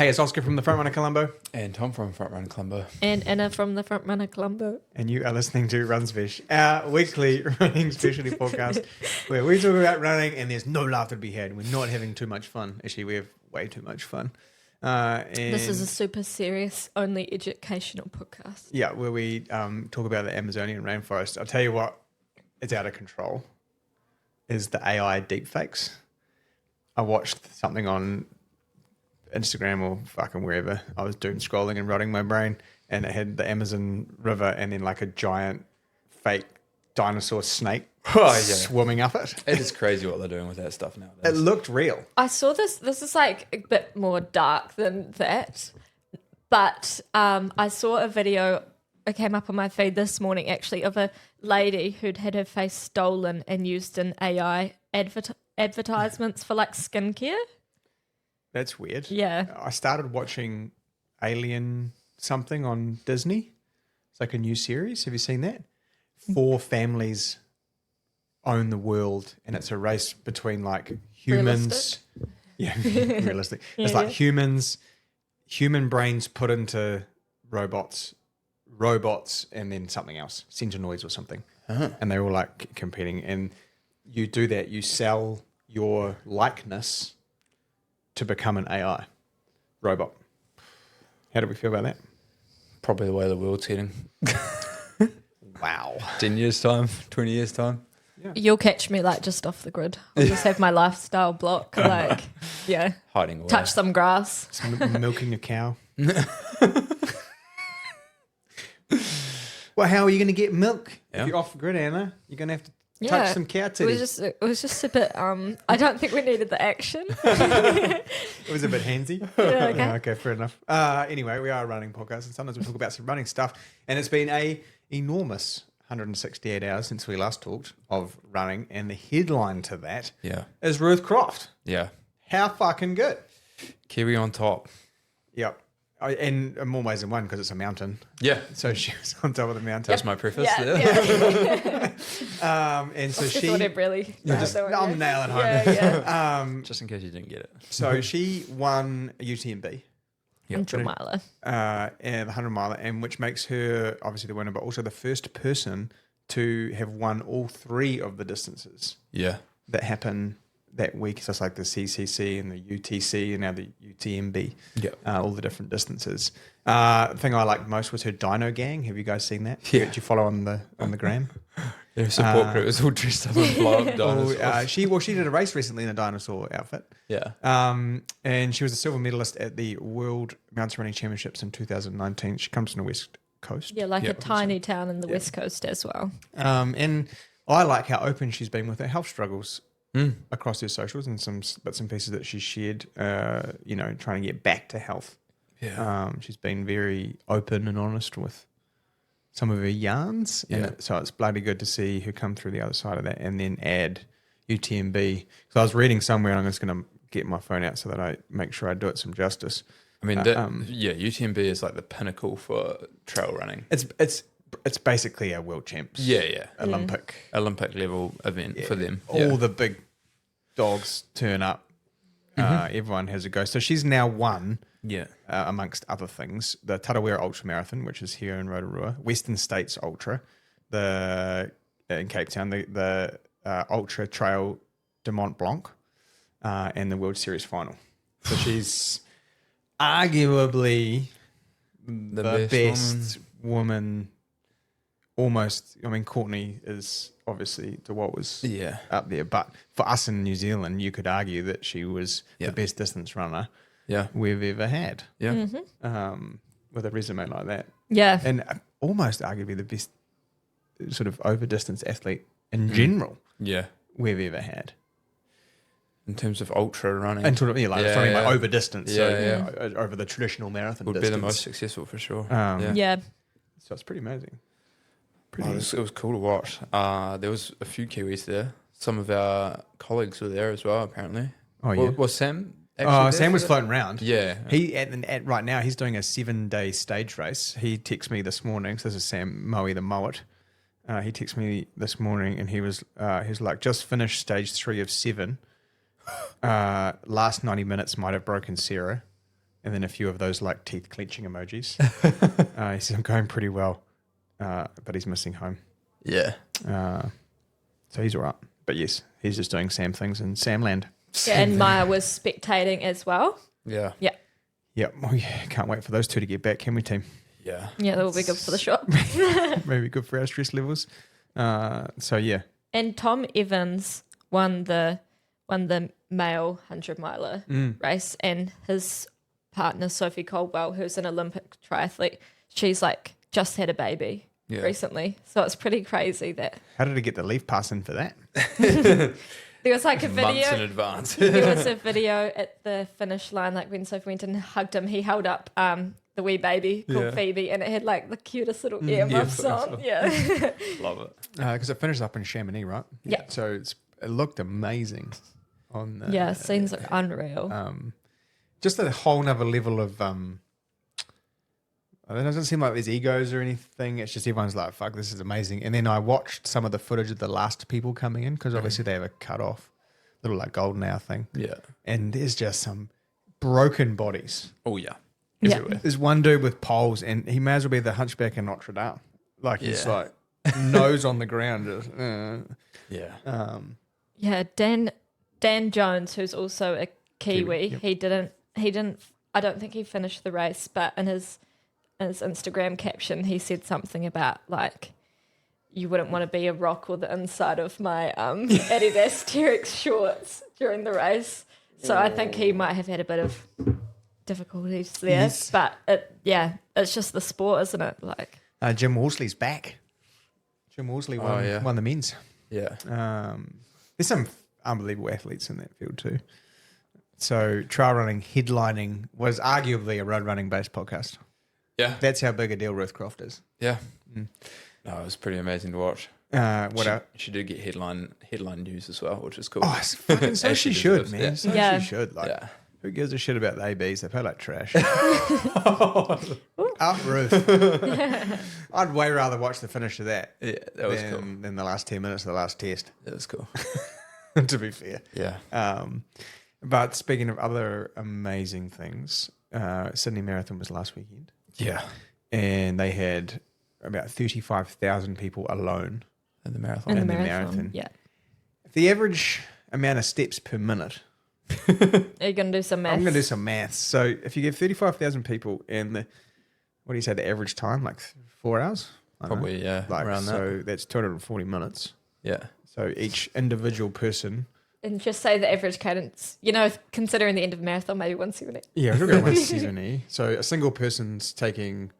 Hey, it's Oscar from the Frontrunner Colombo. And Tom from Frontrunner Colombo. And Anna from the Frontrunner Colombo. And you are listening to Run Spesh, our weekly running specialty podcast where we talk about running and there's no laughter to be had. We're not having too much fun. Actually, we have way too much fun. And this is a super serious, only educational podcast. Yeah, where we talk about the Amazonian rainforest. I'll tell you what, it's out of control, is the AI deepfakes. I watched something on Instagram or fucking wherever. I was doom scrolling and rotting my brain, and it had the Amazon River and then like a giant fake dinosaur snake swimming up it. It is crazy what they're doing with that stuff nowadays. It looked real. I saw this. This is like a bit more dark than that. But I saw a video, it came up on my feed this morning actually, of a lady who'd had her face stolen and used in AI advertisements for like skincare. That's weird. Yeah. I started watching Alien something on Disney. It's like a new series. Have you seen that? 4 families own the world, and it's a race between like humans. Realistic? Yeah, realistic. It's Yeah, like humans, human brains put into robots, and then something else, Centinoids or something. And they're all like competing. And you do that, you sell your likeness to become an AI robot. How do we feel about that? Probably the way the world's heading. Wow. 10 years' time, 20 years' time. You'll catch me like just off the grid. I'll just have my lifestyle block, like, yeah, Hiding away. touch some grass. Milking a cow. Well, how are you going to get milk if you're off the grid, Anna? You're going to have to touch some cow titties. It was just a bit. I don't think we needed the action. It was a bit handsy. Yeah, okay. Yeah, okay, fair enough. Anyway, we are a running podcast, and sometimes we talk about some running stuff. And it's been a enormous 168 hours since we last talked of running, and the headline to that is Ruth Crofts. Yeah. How fucking good. Kiwi on top. Yep. And in more ways than one, because it's a mountain. Yeah. So she was on top of the mountain. That's my preface there. And so Just she... thought it really... I'm nailing home. Yeah. Just in case you didn't get it. So she won a UTMB. Ultramiler. And the 100 miler, and which makes her obviously the winner, but also the first person to have won all 3 of the distances that happen that week. So it's like the CCC and the UTC and now the UTMB, all the different distances. The thing I liked most was her Dino Gang. Have you guys seen that? Yeah. Did you follow on the gram? Their support group was all dressed up in blow up dinosaurs. She did a race recently in a dinosaur outfit. Yeah. And she was a silver medalist at the World Mountain Running Championships in 2019. She comes from the West Coast. Yeah, like a tiny town in the West Coast as well. And I like how open she's been with her health struggles across her socials and some bits and pieces that she shared, trying to get back to health. Yeah. She's been very open and honest with some of her yarns. And so it's bloody good to see her come through the other side of that and then add UTMB. So I was reading somewhere, and I'm just going to get my phone out so that I make sure I do it some justice. I mean, UTMB is like the pinnacle for trail running. It's basically a world champs. Olympic level event for them. All the big dogs turn up. Everyone has a go. So she's now won, amongst other things, the Tarawera Ultra Marathon, which is here in Rotorua, Western States Ultra, in Cape Town, the Ultra Trail de Mont Blanc, and the World Series final. So she's arguably the best woman. Almost, I mean, Courtney is obviously DeWalt was up there, but for us in New Zealand, you could argue that she was the best distance runner we've ever had. Yeah, with a resume like that. Yeah, and almost arguably the best sort of over distance athlete in general. Yeah, we've ever had. In terms of ultra running, and talking like over distance, over the traditional marathon would distance. be the most successful for sure. So it's pretty amazing. It was cool to watch. There was a few Kiwis there. Some of our colleagues were there as well, apparently. Oh, yeah. Was Sam Sam was floating around. Yeah. He at right now, he's doing a 7-day stage race. He texted me this morning. So this is Sam Moe the Mowat. He texted me this morning, and he was like, just finished stage 3 of 7. Last 90 minutes might have broken Sarah. and then a few of those like teeth clenching emojis. He says, I'm going pretty well, but he's missing home. Yeah. So he's all right. But yes, he's just doing Sam things in Samland. Yeah, and Maya was spectating as well. Yeah. Yeah. Yep. Well, can't wait for those two to get back, can we, team? Yeah. Yeah, that will be good for the shop. Maybe good for our stress levels. So yeah. And Tom Evans won the male 100-miler race, and his partner Sophie Caldwell, who's an Olympic triathlete, she's like just had a baby recently. So it's pretty crazy that. How did he get the leave pass in for that? There was like a video. Months in advance. There was a video at the finish line, like when Sophie went and hugged him, he held up the wee baby called Phoebe, and it had like the cutest little earmuffs on. Yeah. Love it. Because it finished up in Chamonix, right? Yeah. So it looked amazing on the... scenes look unreal. Just a whole nother level of... it doesn't seem like there's egos or anything. It's just everyone's like, fuck, this is amazing. And then I watched some of the footage of the last people coming in, because obviously they have a cut-off, little like golden hour thing. Yeah. And there's just some broken bodies. Oh, yeah. Everywhere. There's one dude with poles, and he may as well be the hunchback in Notre Dame. Like, he's like nose on the ground. Just, Dan Jones, who's also a Kiwi, Yep. he didn't, I don't think he finished the race, but in his Instagram caption, he said something about like, you wouldn't want to be a rock or the inside of my Adidas T-Rex shorts during the race. So I think he might have had a bit of difficulties there. Yes. But it's just the sport, isn't it? Like Jim Worsley's back. Jim Worsley won the men's. Yeah. There's some unbelievable athletes in that field too. So trail running headlining was arguably a road running based podcast. Yeah. That's how big a deal Ruth Croft is. Yeah. No, it was pretty amazing to watch. She did get headline news as well, which is cool. Oh, it's fucking so she should, man. Yeah. So Yeah. she should. Like, who gives a shit about the ABs? They play like trash. Up Ruth. I'd way rather watch the finish of that. Yeah, that was cool. Than the last 10 minutes of the last test. That was cool. To be fair. Yeah. But speaking of other amazing things, Sydney Marathon was last weekend. Yeah. And they had about 35,000 people alone In the marathon. in the marathon. Yeah. The average amount of steps per minute. Are you going to do some maths? I'm going to do some maths. So if you get 35,000 people and what do you say, the average time? Like 4 hours? Probably, yeah. Like, around that. so that's 240 minutes. Yeah. So each individual person. And just say the average cadence, considering the end of a marathon, maybe 170. Yeah, we'll go 170. So a single person's taking,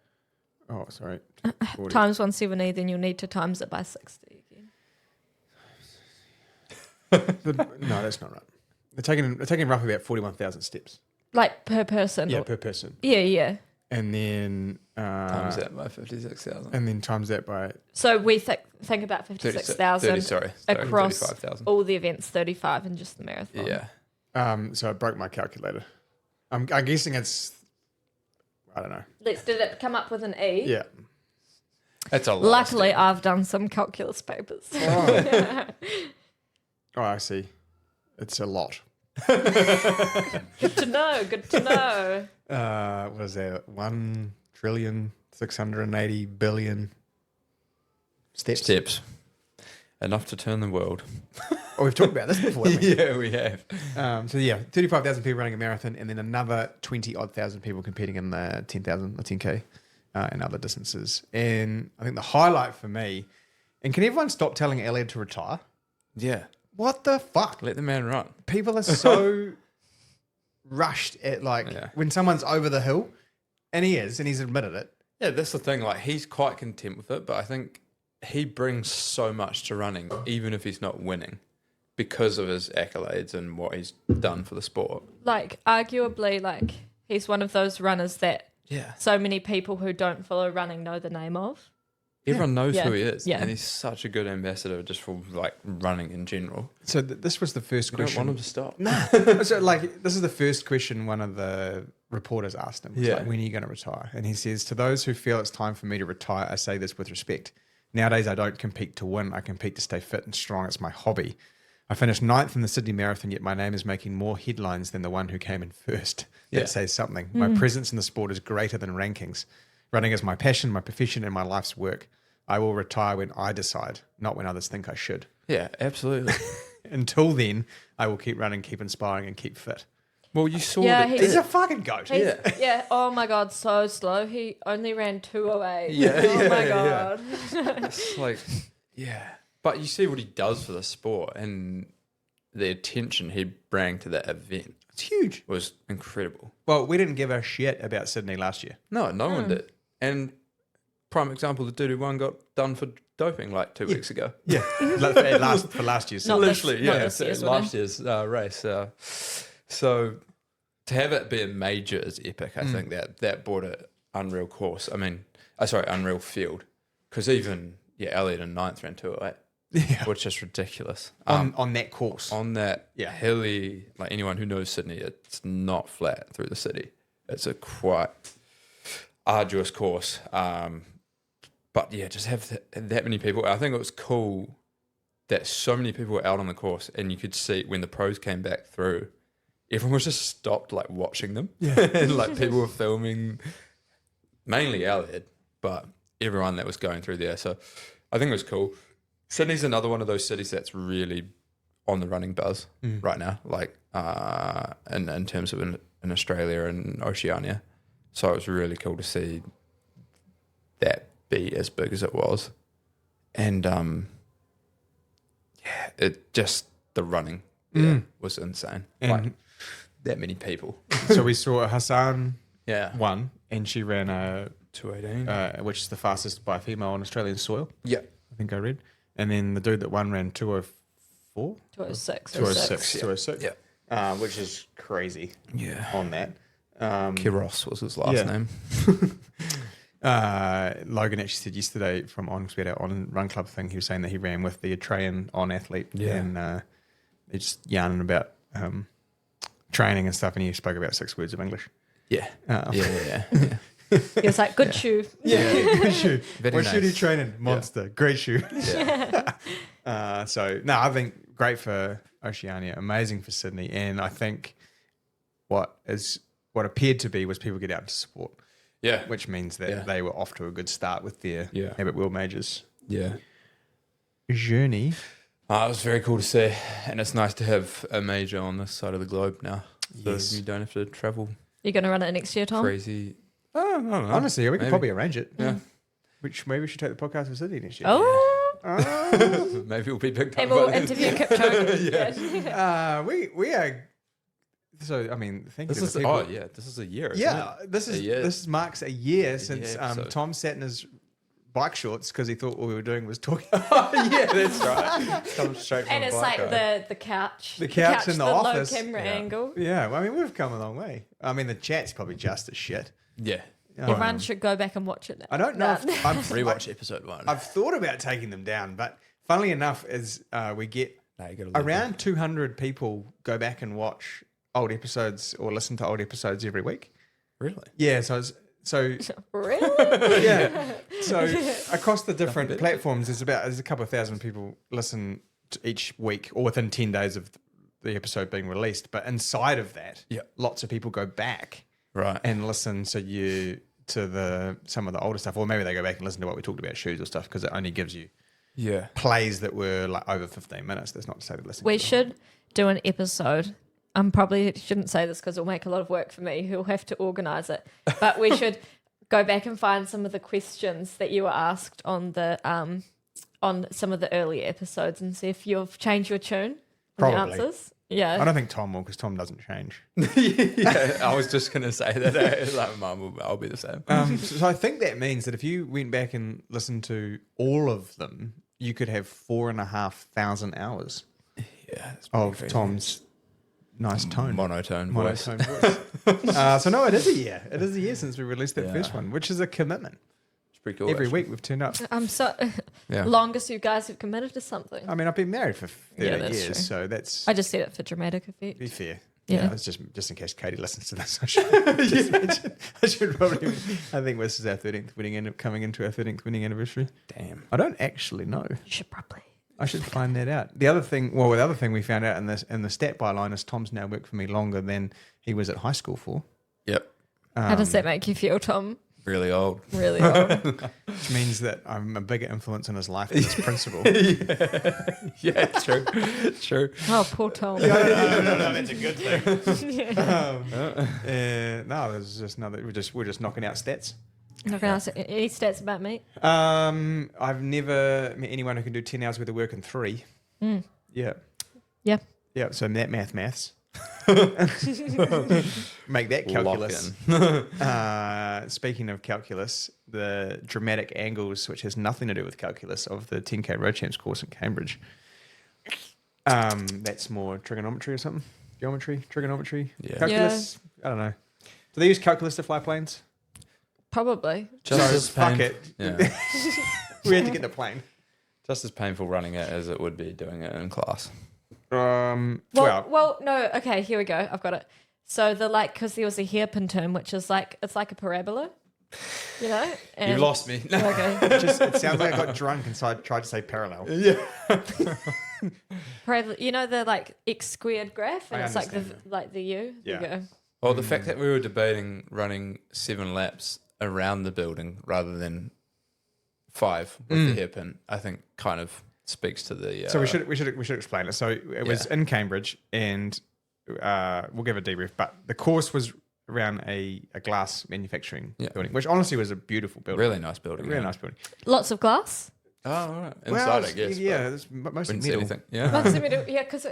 40. Times 170, then you'll need to times it by 60 again. No, that's not right. They're taking roughly about 41,000 steps. Like per person? Yeah, per person. Yeah. And then Times that by 56,000. And then times that by. So we think about 56,000 across 35,000. all the events, 35 and just the marathon. Yeah. So I broke my calculator. I'm guessing it's, I don't know. Did it come up with an E? Yeah. That's a lot. Luckily, I've done some calculus papers. Oh, I see. It's a lot. Good to know. What is that? 1,680,000,000,000 steps. Enough to turn the world. Oh, we've talked about this before, haven't we? Yeah, we have. 35,000 people running a marathon, and then another 20-odd thousand people competing in the 10,000 or 10K and other distances. And I think the highlight for me, and can everyone stop telling Elliot to retire? Yeah. What the fuck? Let the man run. People are so rushed at when someone's over the hill, and he is, and he's admitted it. Yeah, that's the thing. Like, he's quite content with it, but I think he brings so much to running, even if he's not winning, because of his accolades and what he's done for the sport. Like, arguably, he's one of those runners that so many people who don't follow running know the name of. Everyone knows who he is, yeah. and he's such a good ambassador just for running in general. So this was the first question. Don't want him to stop. Nah. So this is the first question one of the reporters asked him. When are you going to retire? And he says, to those who feel it's time for me to retire, I say this with respect. Nowadays, I don't compete to win. I compete to stay fit and strong. It's my hobby. I finished 9th in the Sydney Marathon, yet my name is making more headlines than the one who came in first. That says something. My presence in the sport is greater than rankings. Running is my passion, my profession, and my life's work. I will retire when I decide, not when others think I should. Yeah, absolutely. Until then, I will keep running, keep inspiring, and keep fit. Well, you saw Yeah, that. He's a fucking goat. Yeah. Oh my God, so slow. He only ran 2:08. Yeah, Oh my yeah, God. It's like, yeah. But you see what he does for the sport and the attention he brought to that event. It's huge. Was incredible. Well, we didn't give a shit about Sydney last year. No one did. And prime example, the dude who won got done for doping like 2 weeks ago. Yeah, for last year's. Not this- Literally, not yeah. this So year's last year's race. So to have it be a major is epic. I think that brought an unreal course. I mean, unreal field. Because even, Elliot in 9th ran 2:08. Yeah. Which is ridiculous. On that course. On that hilly, like anyone who knows Sydney, it's not flat through the city. It's a quite arduous course. But yeah, just have that many people. I think it was cool that so many people were out on the course, and you could see when the pros came back through, everyone was just stopped like watching them. Yeah. And like people were filming, mainly Elliot, but everyone that was going through there. So I think it was cool. Sydney's another one of those cities that's really on the running buzz right now, like in terms of in Australia and Oceania. So it was really cool to see that be as big as it was. And it just the running was insane. And like that many people. So we saw Hassan Yeah. won, and she ran a 2:18. which is the fastest by a female on Australian soil. Yeah. I think I read. And then the dude that won ran 2:04? 2:06. 2:06. Yeah. Which is crazy Yeah. on that. Kiros was his last name. Logan actually said yesterday from On, because we had our On Run Club thing, he was saying that he ran with the Australian On athlete. Yeah. And they're just yarning about training and stuff, and he spoke about 6 words of English. Yeah. Yeah. He was like, good shoe. Yeah, good shoe. Very What nice. shoe do you train in? Monster. Great shoe. Yeah. I think great for Oceania, amazing for Sydney, and I think what appeared to be was people get out to support. Yeah. Which means that they were off to a good start with their Yeah. Habit World Majors Yeah. journey. It was very cool to see, and it's nice to have a major on this side of the globe now. So Yes. you don't have to travel You're going to run it next year, Tom? crazy. I don't know. Honestly, we could Maybe. probably arrange it. Yeah. Which maybe we should take the podcast to Sydney next year. Oh. Maybe we'll be picked up. And we'll by then. interview Kipchoge. Yeah. We are. So I mean, thank you. This to is the people. this is a year. Isn't Yeah, it? this A year. marks a year since episode. Tom sat in his bike shorts because he thought all we were doing was talking. Yeah, that's right. Comes straight from And a it's bike like ride. the couch. The couch in the office. low camera angle. Yeah, well, I mean, we've come a long way. I mean, the chat's probably just as shit. Yeah. Everyone should go back and watch it now. I don't know if I've Rewatch episode 1. I've thought about taking them down, but funnily enough, is we get No, you gotta live around 200 people go back and watch old episodes or listen to old episodes every week. there. Really? Yeah, so Really? yeah, so across the different platforms, there's a couple of thousand people listen to each week or within 10 days of the episode being released. But inside of that, lots of people go back and listen to some of the older stuff, or maybe they go back and listen to what we talked about, shoes or stuff, because it only gives you plays that were like over 15 minutes. That's not to say to listen. We should do an episode. I probably shouldn't say this because it'll make a lot of work for me who'll have to organise it. But we should go back and find some of the questions that you were asked on the on some of the earlier episodes and see if you've changed your tune on the Probably. answers. Yeah. I don't think Tom will, because Tom doesn't change. Yeah, I was just gonna say that. Like, Mum, I'll be the same. So I think that means that if you went back and listened to all of them, you could have 4,500 hours of Tom's nice tone. Monotone voice. So no, it is a year. It is a year since we released that first one, which is a commitment. It's pretty cool. Every actually. week we've turned up. I'm so Yeah. longest you guys have committed to something. I mean, I've been married for 30 that's years, true. so that's I just said it for dramatic effect. be fair. Yeah. It's just in case Katie listens to this. I should, I should probably. I think this is our 13th wedding, coming into our 13th wedding anniversary. Damn. I don't actually know. You should probably. I should find that out. The other thing we found out in the stat byline is Tom's now worked for me longer than he was at high school for. Yep. How does that make you feel, Tom? Really old. Really old. Which means that I'm a bigger influence in his life than his principal. Yeah, true. True. Oh, poor Tom. No, that's a good thing. No, there's just another. We're just knocking out stats. Not gonna ask any stats about me. I've never met anyone who can do 10 hours worth of work in 3. Yeah. Yeah. Yeah. So that maths. Make that calculus. Speaking of calculus, the dramatic angles, which has nothing to do with calculus, of the 10K Road Champs course in Cambridge. That's more trigonometry or something. Geometry, trigonometry, calculus. I don't know. Do they use calculus to fly planes? Probably. Just as fuck painful. it. Yeah. We had to get the plane. Just as painful running it as it would be doing it in class. Well, no. Okay, here we go. I've got it. So because there was a hairpin term, which is it's like a parabola, you know. You lost me. Okay. It sounds like I got drunk and so I tried to say parallel. Yeah. Parabola, you know the X squared graph, and I it's like understand the U. Yeah. There you go. Well, the fact that we were debating running 7 laps around the building rather than 5 with the hairpin, I think kind of speaks to the. So we should explain it. So it was in Cambridge, and we'll give a debrief. But the course was around a glass manufacturing building, which honestly was a beautiful building. Really nice building. Really nice building. Lots of glass. Oh, all right. Inside, I guess. Yeah, it's mostly Wouldn't see metal. anything. Yeah. Lots of middle, yeah, because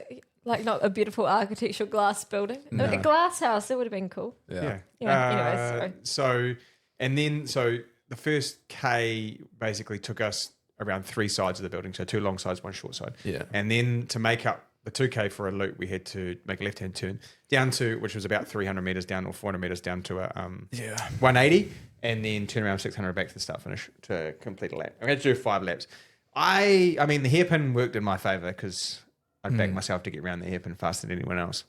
not a beautiful architectural glass building. No. A glass house, that would have been cool. Yeah. Anyways, so the first K basically took us around 3 sides of the building, so 2 long sides, 1 short side. Yeah. And then to make up the 2K for a loop, we had to make a left-hand turn down to, which was about 300 meters down or 400 meters down to a 180, and then turn around 600 back to the start finish to complete a lap. I had to do 5 laps. I mean, the hairpin worked in my favor because I'd back myself to get around the hairpin faster than anyone else.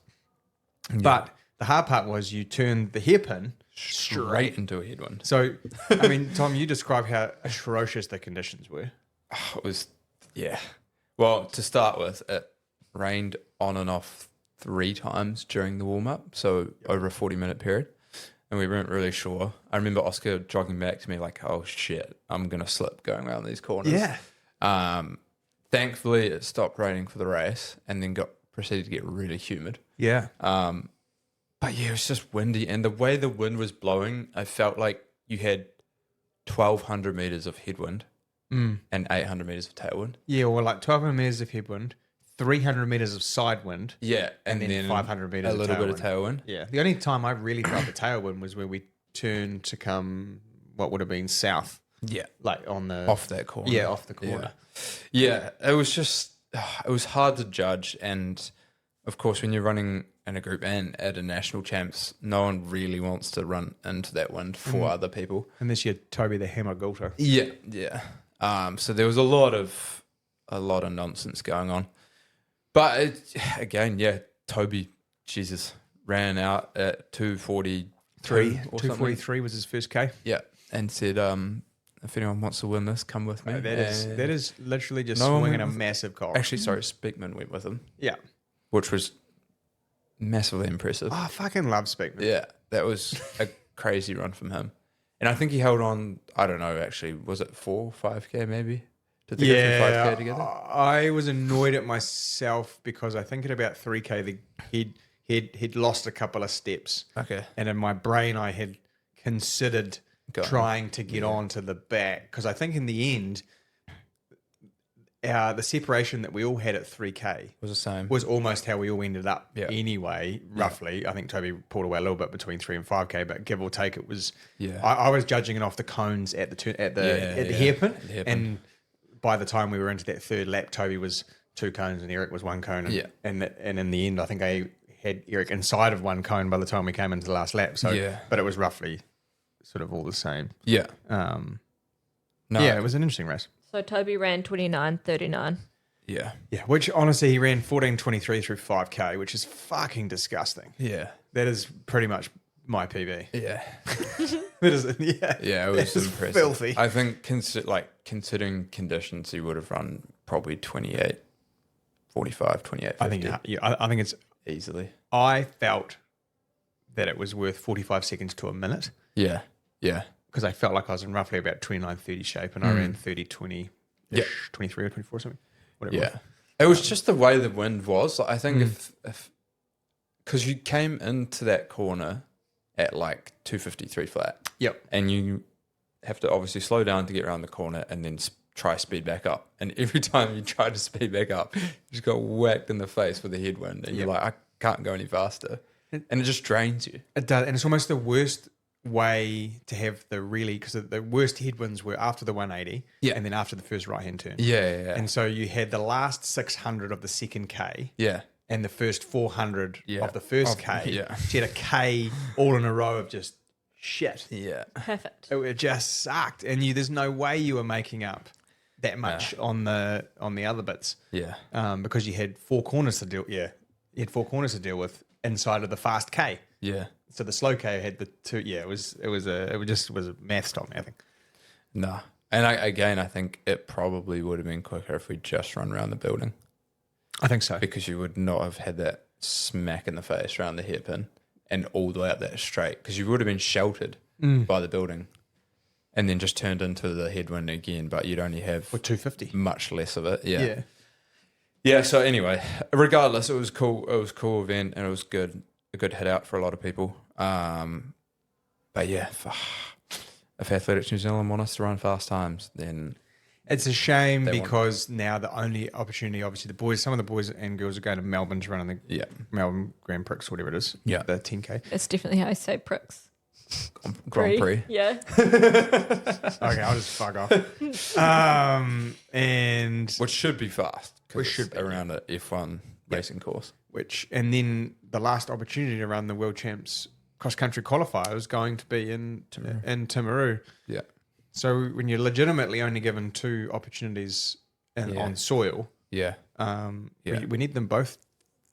Yeah. But the hard part was you turned the hairpin straight into a headwind. So, I mean, Tom, you describe how atrocious the conditions were. It was, Well, to start with, it rained on and off 3 times during the warm-up, so over a 40-minute period, and we weren't really sure. I remember Oscar jogging back to me like, oh, shit, I'm going to slip going around these corners. Yeah. Thankfully, it stopped raining for the race and then proceeded to get really humid. Yeah. But yeah, it was just windy, and the way the wind was blowing, I felt like you had 1,200 meters of headwind and 800 meters of tailwind. Yeah, well, like 1,200 meters of headwind, 300 meters of side wind. Yeah, and then 500 meters a little bit of tailwind. Yeah. The only time I really felt the tailwind was when we turned to come what would have been south. Yeah. Like on the... Off that corner. Yeah, off the corner. Yeah, it was just... It was hard to judge, and of course, when you're running in a group and at a national champs, no one really wants to run into that wind for other people. Unless you're Toby the Hammer Goulter. Yeah, yeah. So there was a lot of nonsense going on. But Toby, Jesus, ran out at 2:43. 2:43 was his first K. Yeah, and said, if anyone wants to win this, come with me. That is literally just swinging a massive cock. Actually, sorry, Speakman went with him. Yeah. Which was massively impressive. Oh, I fucking love Speakman. Yeah, that was a crazy run from him. And I think he held on, I don't know, actually, was it 4, 5K maybe? Did they go through 5K together? I was annoyed at myself because I think at about 3K, he'd lost a couple of steps. Okay. And in my brain, I had considered trying to get on to the back because I think in the end, the separation that we all had at 3K Was the same. was almost how we all ended up anyway, roughly. I think Toby pulled away a little bit between 3 and 5K, but give or take, it was. Yeah. I was judging it off the cones at the hairpin, and by the time we were into that third lap, Toby was 2 cones and Eric was 1 cone, and in the end, I think I had Eric inside of 1 cone by the time we came into the last lap. So, but it was roughly sort of all the same. Yeah. It was an interesting race. So Toby ran 29:39. Yeah. Yeah, which honestly, he ran 14:23 through 5K, which is fucking disgusting. Yeah. That is pretty much my PB. Yeah. It is, yeah. Yeah, it was impressive. Filthy. I think considering conditions, you would have run probably 28, 45, 28, 50. I think I think it's easily. I felt that it was worth 45 seconds to a minute. Yeah. Yeah. Because I felt like I was in roughly about 29-30 shape, and I ran 30-20, 23 or 24 or something. Whatever. Yeah. It was just the way the wind was. I think if because you came into that corner at like 253 flat. Yep. And you have to obviously slow down to get around the corner and then try speed back up. And every time you try to speed back up, you just got whacked in the face with the headwind. And you're like, I can't go any faster. And it just drains you. It does. And it's almost the worst way to have because the worst headwinds were after the 180 and then after the first right-hand turn. Yeah. And so you had the last 600 of the second K. Yeah. And the first 400 of the first K. Yeah. So you had a K all in a row of just shit. Yeah. Perfect. It just sucked. And there's no way you were making up that much on the other bits. Yeah. Because you had four corners to deal with inside of the fast K. Yeah. So the slow K had the two. Yeah, it was a math stop me, I think. No. And I think it probably would have been quicker if we just run around the building. I think so. Because you would not have had that smack in the face around the hairpin and all the way up that straight. Because you would have been sheltered by the building and then just turned into the headwind again. But you'd only have for 250 much less of it. Yeah. Yeah. So anyway, regardless, it was cool. It was a cool event and it was good. A good hit out for a lot of people. But yeah, if Athletics New Zealand want us to run fast times, then it's a shame because now the only opportunity, obviously, some of the boys and girls are going to Melbourne to run in the Melbourne Grand Prix, whatever it is. Yeah, the 10K. It's definitely how I say Prix. Grand Prix. Yeah. Okay, I'll just fuck off. And which should be fast. Which should be around an F1 racing course. And then the last opportunity to run the World Champs cross country qualifier is going to be in Timaru. Yeah. So when you're legitimately only given two opportunities on soil, we need them both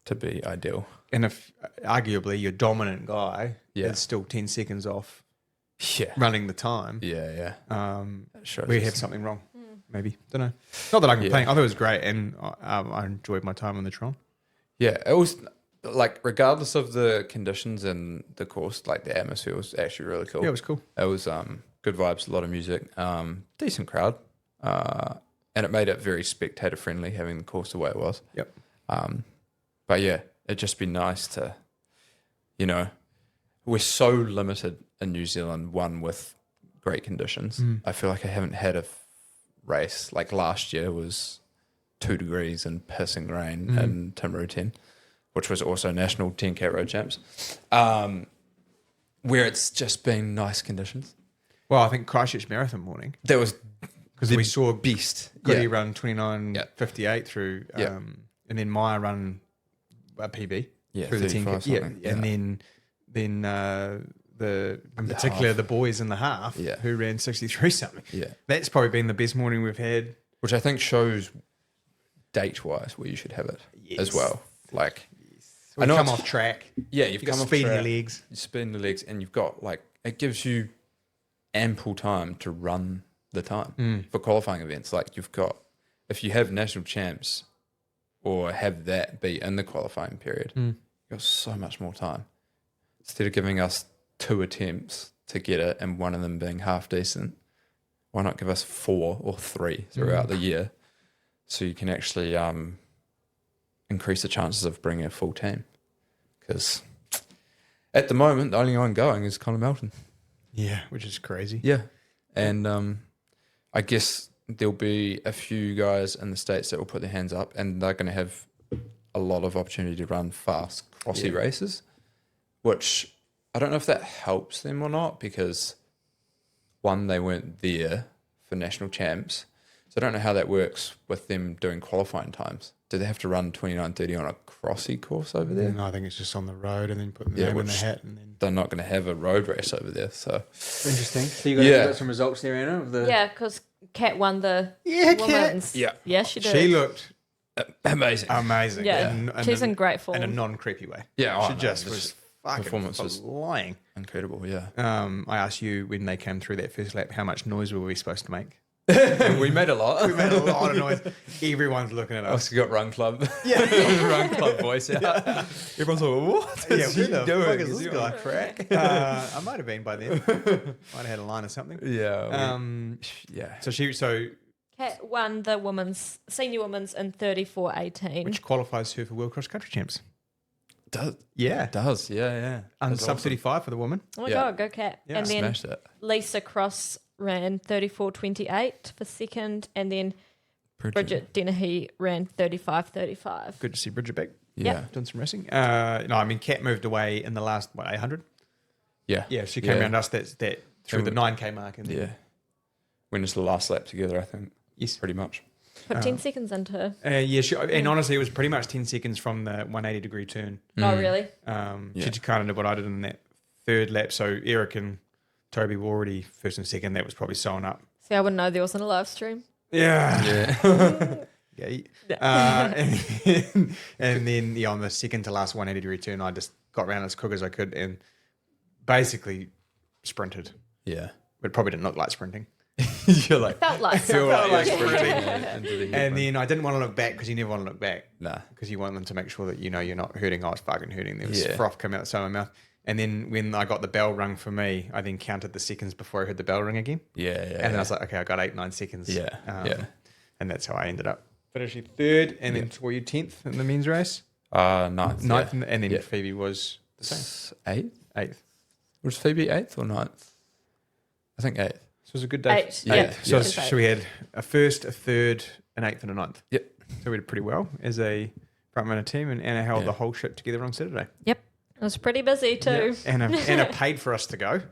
to be ideal. And if arguably your dominant guy is still 10 seconds off running the time, we have something wrong. Maybe. Don't know. Not that I complain. I thought it was great, and I enjoyed my time on the Tron. Yeah, it was like regardless of the conditions and the course, like the atmosphere was actually really cool. Yeah, it was cool. It was good vibes, a lot of music, decent crowd, and it made it very spectator friendly having the course the way it was. Yep. But yeah, it'd just be nice to, we're so limited in New Zealand. One with great conditions. I feel like I haven't had a race like last year was 2 degrees and pissing rain in Timaru 10, which was also National 10K Road Champs, where it's just been nice conditions. Well, I think Christchurch Marathon morning. That was because we saw beast. Goody run 29:58 through, and then Maya run a PB through the 10K. And then in particular the boys in the half who ran 63 something. Yeah, that's probably been the best morning we've had, which I think shows date-wise where you should have it as well. Like, I know come off track. Yeah, you've come off speed track. In the legs. You speed in the legs, and you've got it gives you ample time to run the time for qualifying events. Like you've got, if you have national champs or have that be in the qualifying period, you've got so much more time. Instead of giving us 2 attempts to get it and one of them being half decent, why not give us 4 or 3 throughout the year? So you can actually increase the chances of bringing a full team. Because at the moment, the only one going is Connor Melton. Yeah, which is crazy. Yeah. And I guess there'll be a few guys in the States that will put their hands up, and they're going to have a lot of opportunity to run fast crossy races, which I don't know if that helps them or not, because one, they weren't there for national champs. So I don't know how that works with them doing qualifying times. Do they have to run 29:30 on a crossy course over there? No, I think it's just on the road and then put the name in the hat. And then they're not going to have a road race over there. So interesting. So you got some results there, Anna? Of the... Yeah, because Kat won the women's. Kat. Yeah, she did. She looked amazing. Amazing. Yeah, she's in great form. In a non-creepy way. Yeah. She just was fucking performance was flying. incredible. Yeah. I asked you when they came through that first lap, how much noise were we supposed to make? We made a lot. We made a lot of noise. Everyone's looking at us. Also got Run Club. Yeah. Run Club voice out. Everyone's like, what is he who the doing? fuck is Is this he guy? on crack? I might have been by then. Might have had a line or something. Yeah. Yeah. So Kat won the senior women's in 34.18. which qualifies her for World Cross Country Champs. Does. Yeah. It does. Yeah. And That's sub awesome. 35 for the woman. Oh my Yeah. God, go Kat. Yeah. And then Smashed it. Lisa Cross ran 34.28 for second, and then Bridget Dennehy ran 35.35. Good to see Bridget back. Yeah. Doing some racing. Kat moved away in the last, 800? Yeah. Yeah, she came around us that through the 9K mark. And Yeah. When it's the last lap together, I think. Yes. Pretty much. Put 10 seconds into her. And honestly, it was pretty much 10 seconds from the 180-degree turn. Oh, really? She kind of did what I did in that third lap. So Eric and Toby were already first and second. That was probably sewn up. See, I wouldn't know there wasn't a live stream. Yeah. Yeah. And then on the second to last 180-degree turn, I just got around as quick as I could and basically sprinted. Yeah. But probably didn't look like sprinting. You're like, Felt like feel like something. you're sprinting into the And then I didn't want to look back because you never want to look back. Nah. Because you want them to make sure that you're not hurting. I was fucking hurting. There was Yeah. froth coming out the side of my mouth. And then when I got the bell rung for me, I then counted the seconds before I heard the bell ring again. Yeah. And then I was like, okay, I got 8-9 seconds. Yeah. And that's how I ended up finishing third. And then were you 10th in the men's race? Ninth. Ninth. Yeah. And then Yeah. Phoebe was the same. Eighth? 8th. Was Phoebe eighth or ninth? I think eighth. So it was a good day. 8. Yeah. Yeah. So, Yeah. so we had a first, a third, an 8th, and a 9th. Yep. So we did pretty well as a front runner team, and Anna held the whole shit together on Saturday. Yep. It was pretty busy too. Yeah. Anna paid for us to go.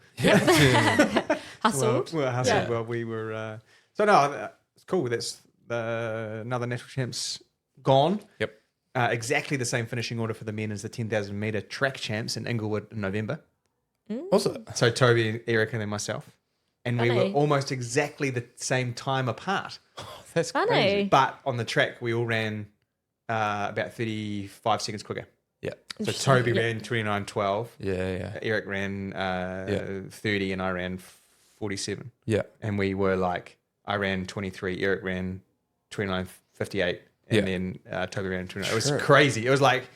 Hustled. Well, hustled. Yeah. Well, we were. It's cool. That's another national champs gone. Yep. Exactly the same finishing order for the men as the 10,000 meter track champs in Inglewood in November. Was it? So Toby, Eric, and then myself. And we were Funny. almost exactly the same time apart. That's Funny. crazy. But on the track, we all ran about 35 seconds quicker. Yeah. So Toby ran 29:12. Yeah. Eric ran 30 and I ran 47. Yeah. And we were like, I ran 23, Eric ran 29:58, and then Toby ran 29. It was crazy. It was like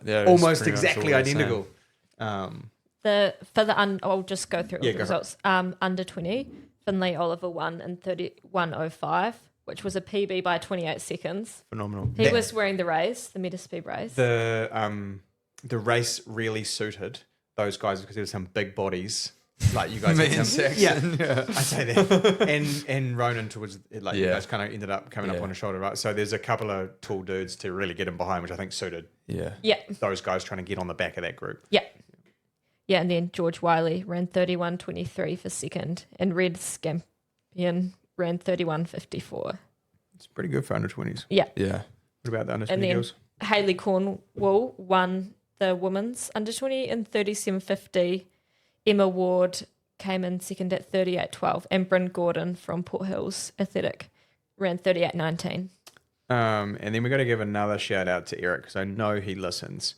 almost exactly identical. I'll just go through all the Go results. Under 20, Finlay Oliver won in 31:05, which was a PB by 28 seconds. Phenomenal. He was wearing the Metaspeed race. The race really suited those guys because there were some big bodies. Like you guys, Me had and some, Saxon. I say that, and Ronan towards you guys kind of ended up coming up on his shoulder, right? So there's a couple of tall dudes to really get him behind, which I think suited Yeah. those guys trying to get on the back of that group. Yeah. Yeah, and then George Wiley ran 31:23 for second, and Red Scampion ran 31:54. It's pretty good for under 20s. Yeah. Yeah. What about the under And 20 then girls? Hayley Cornwall won the women's under 20 in 37:50. Emma Ward came in second at 38:12, and Bryn Gordon from Port Hills Athletic ran 38:19. And then we got to give another shout out to Eric because I know he listens.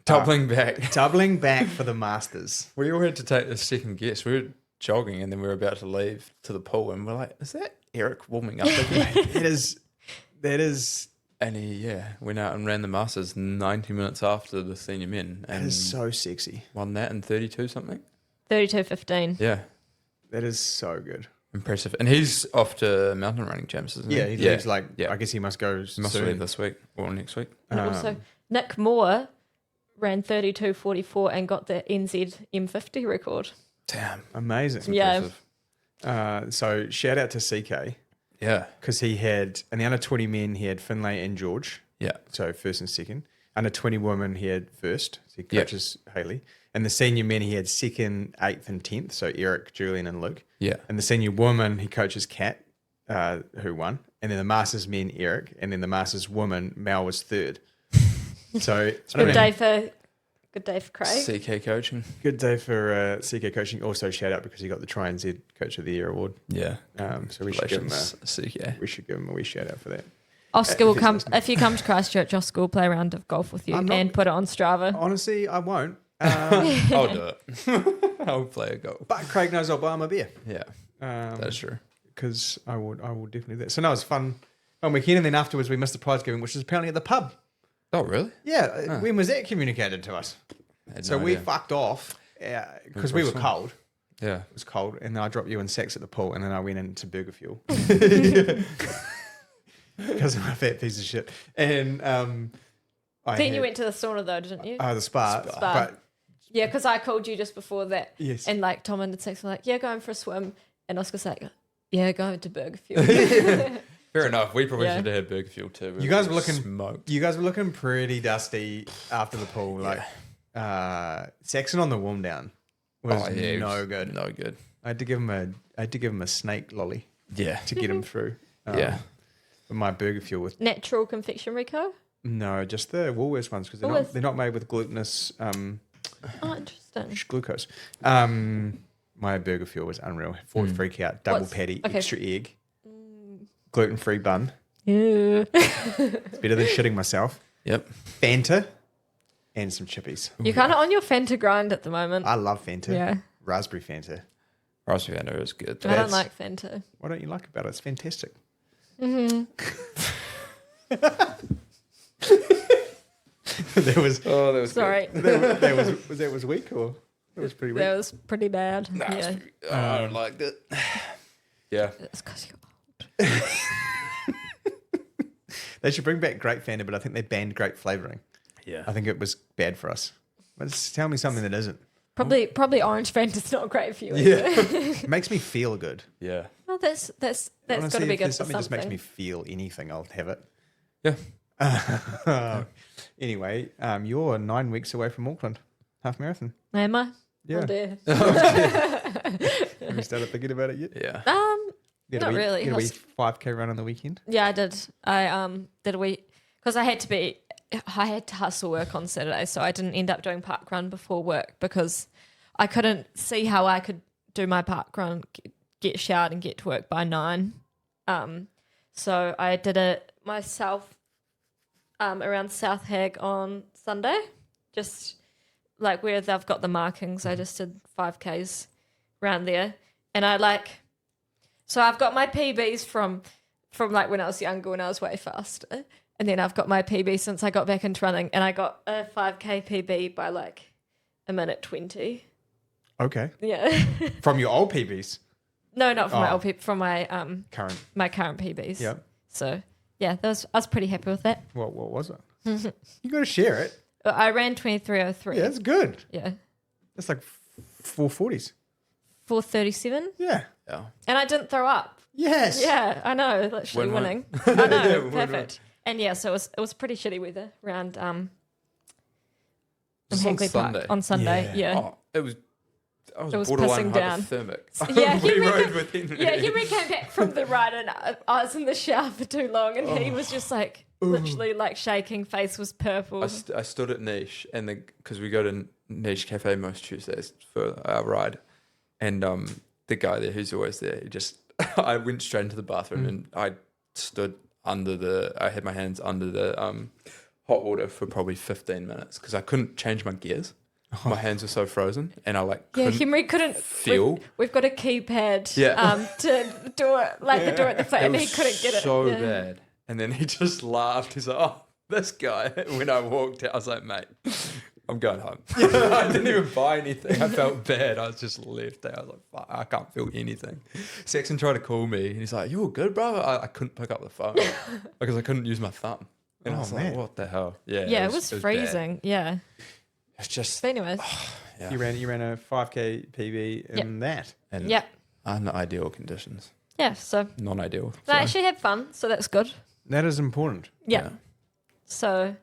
Doubling back. Doubling back for the Masters. We all had to take the second guess. We were jogging and then we were about to leave to the pool and we're like, is that Eric warming up again? That is. And he, went out and ran the Masters 90 minutes after the senior men. That And is so sexy. won that in 32 something. 32:15. Yeah. That is so good. Impressive. And he's off to mountain running champs, isn't he? Yeah, he leaves I guess he must go He must soon. leave this week or next week. And also, Nick Moore ran 32:44 and got the NZ M50 record. Damn. Amazing. Yeah. Impressive. So shout out to CK Yeah. because he had, in the under 20 men, he had Finlay and George. Yeah. So first and second. Under 20 women, he had first. So he Yeah. coaches Haley. And the senior men, he had second, 8th, and 10th. So Eric, Julian, and Luke. Yeah. And the senior woman, he coaches Kat, who won. And then the Masters men, Eric. And then the Masters woman, Mel, was third. So Good day for Craig. CK coaching. good day for CK coaching. Also shout out because he got the Try and Z Coach of the Year award. Yeah. So we should give him Congratulations, CK. a wee shout out for that. Oscar will come if you come to Christchurch. Oscar will play a round of golf with you and put it on Strava. Honestly, I won't. I'll do it. I'll play a golf. But Craig knows I'll buy him a beer. Yeah, that's true. Because I will definitely do that. So no, it was fun on weekend, and then afterwards we missed the prize giving, which was apparently at the pub. Oh, really? Yeah. When was that communicated to us? So we fucked off because we were cold. Yeah. It was cold, and then I dropped you in Saks at the pool, and then I went into Burger Fuel. Because I'm a fat piece of shit. And then you went to the sauna though, didn't you? The spa. But yeah, because I called you just before that. Yes. And like Tom and the Saks were like, yeah, going for a swim. And Oscar's like, yeah, going to Burger Fuel. Fair enough. We probably should have had Burger Fuel too. You guys were looking smoked. You guys were looking pretty dusty after the pool. Like Saxon on the warm down was no good. No good. I had to give him a snake lolly. Yeah. To get him through. My Burger Fuel with Natural Confectionery Co. No, just the Woolworths ones because they're not made with glutinous interesting. glucose. My Burger Fuel was unreal. Ford freak out, double patty, extra egg, gluten-free bun. Yeah. It's better than shitting myself. Yep. Fanta and some chippies. You're kind of on your Fanta grind at the moment. I love Fanta. Yeah. Raspberry Fanta. Raspberry Fanta is good. I don't like Fanta. What don't you like about it? It's fantastic. Mm-hmm. That was sorry. That was weak or that was pretty weak. That was pretty bad. Nah, yeah. I don't like that. Yeah. It's because you're old. They should bring back grape Fanta, but I think they banned grape flavouring. Yeah. I think it was bad for us. But just tell me something that isn't. Probably orange Fanta's not great for you. Yeah. It makes me feel good. Yeah. Well, that's got to be good for something. Just makes me feel anything, I'll have it. Yeah. Anyway, you're 9 weeks away from Auckland half marathon. Am I? Yeah. Oh dear. Have you started thinking about it yet? Yeah. Not really. Did a wee 5K run on the weekend? Yeah, I did. I did a week because I had to hustle work on Saturday, so I didn't end up doing park run before work because I couldn't see how I could do my park run, get showered and get to work by 9. So I did it myself around South Hag on Sunday, just like where they've got the markings. I just did 5Ks around there, and so I've got my PBs from like when I was younger, when I was way faster. And then I've got my PB since I got back into running, and I got a 5K PB by like a minute 20. Okay. Yeah. From your old PBs? No, not from my old PB, from my current PBs. Yep. So yeah, I was pretty happy with that. What was it? You got to share it. I ran 23:03. Yeah, that's good. Yeah. That's like 440s. 4:37. Yeah. Yeah. And I didn't throw up. Yes. Yeah, I know, literally winning. I know, perfect. And yeah, so it was pretty shitty weather around Hangley Park on Sunday. Yeah. Oh, it was pissing borderline down. hypothermic. Yeah, Henry came back from the ride and I was in the shower for too long, and he was just like literally like shaking, face was purple. I stood at Niche because we go to Niche Cafe most Tuesdays for our ride, and the guy there who's always there, I went straight into the bathroom and I stood I had my hands under the hot water for probably 15 minutes because I couldn't change my gears. My hands were so frozen, and I Henry couldn't feel. We've got a keypad to do it, like the door at the foot, and he couldn't get it. So bad. And then he just laughed. He's like, "Oh, this guy." When I walked out, I was like, "Mate, I'm going home." I didn't even buy anything. I felt bad. I was just left there. I was like, "Fuck, I can't feel anything." Saxon tried to call me, and he's like, "You all good, bro?" I couldn't pick up the phone because I couldn't use my thumb. And I was like, "What the hell?" Yeah, it was freezing. Bad. Yeah. It's just. But anyways, You ran a 5K PB in that. And unideal conditions. Yeah, so non-ideal. I actually had fun, so that's good. That is important. Yeah. So,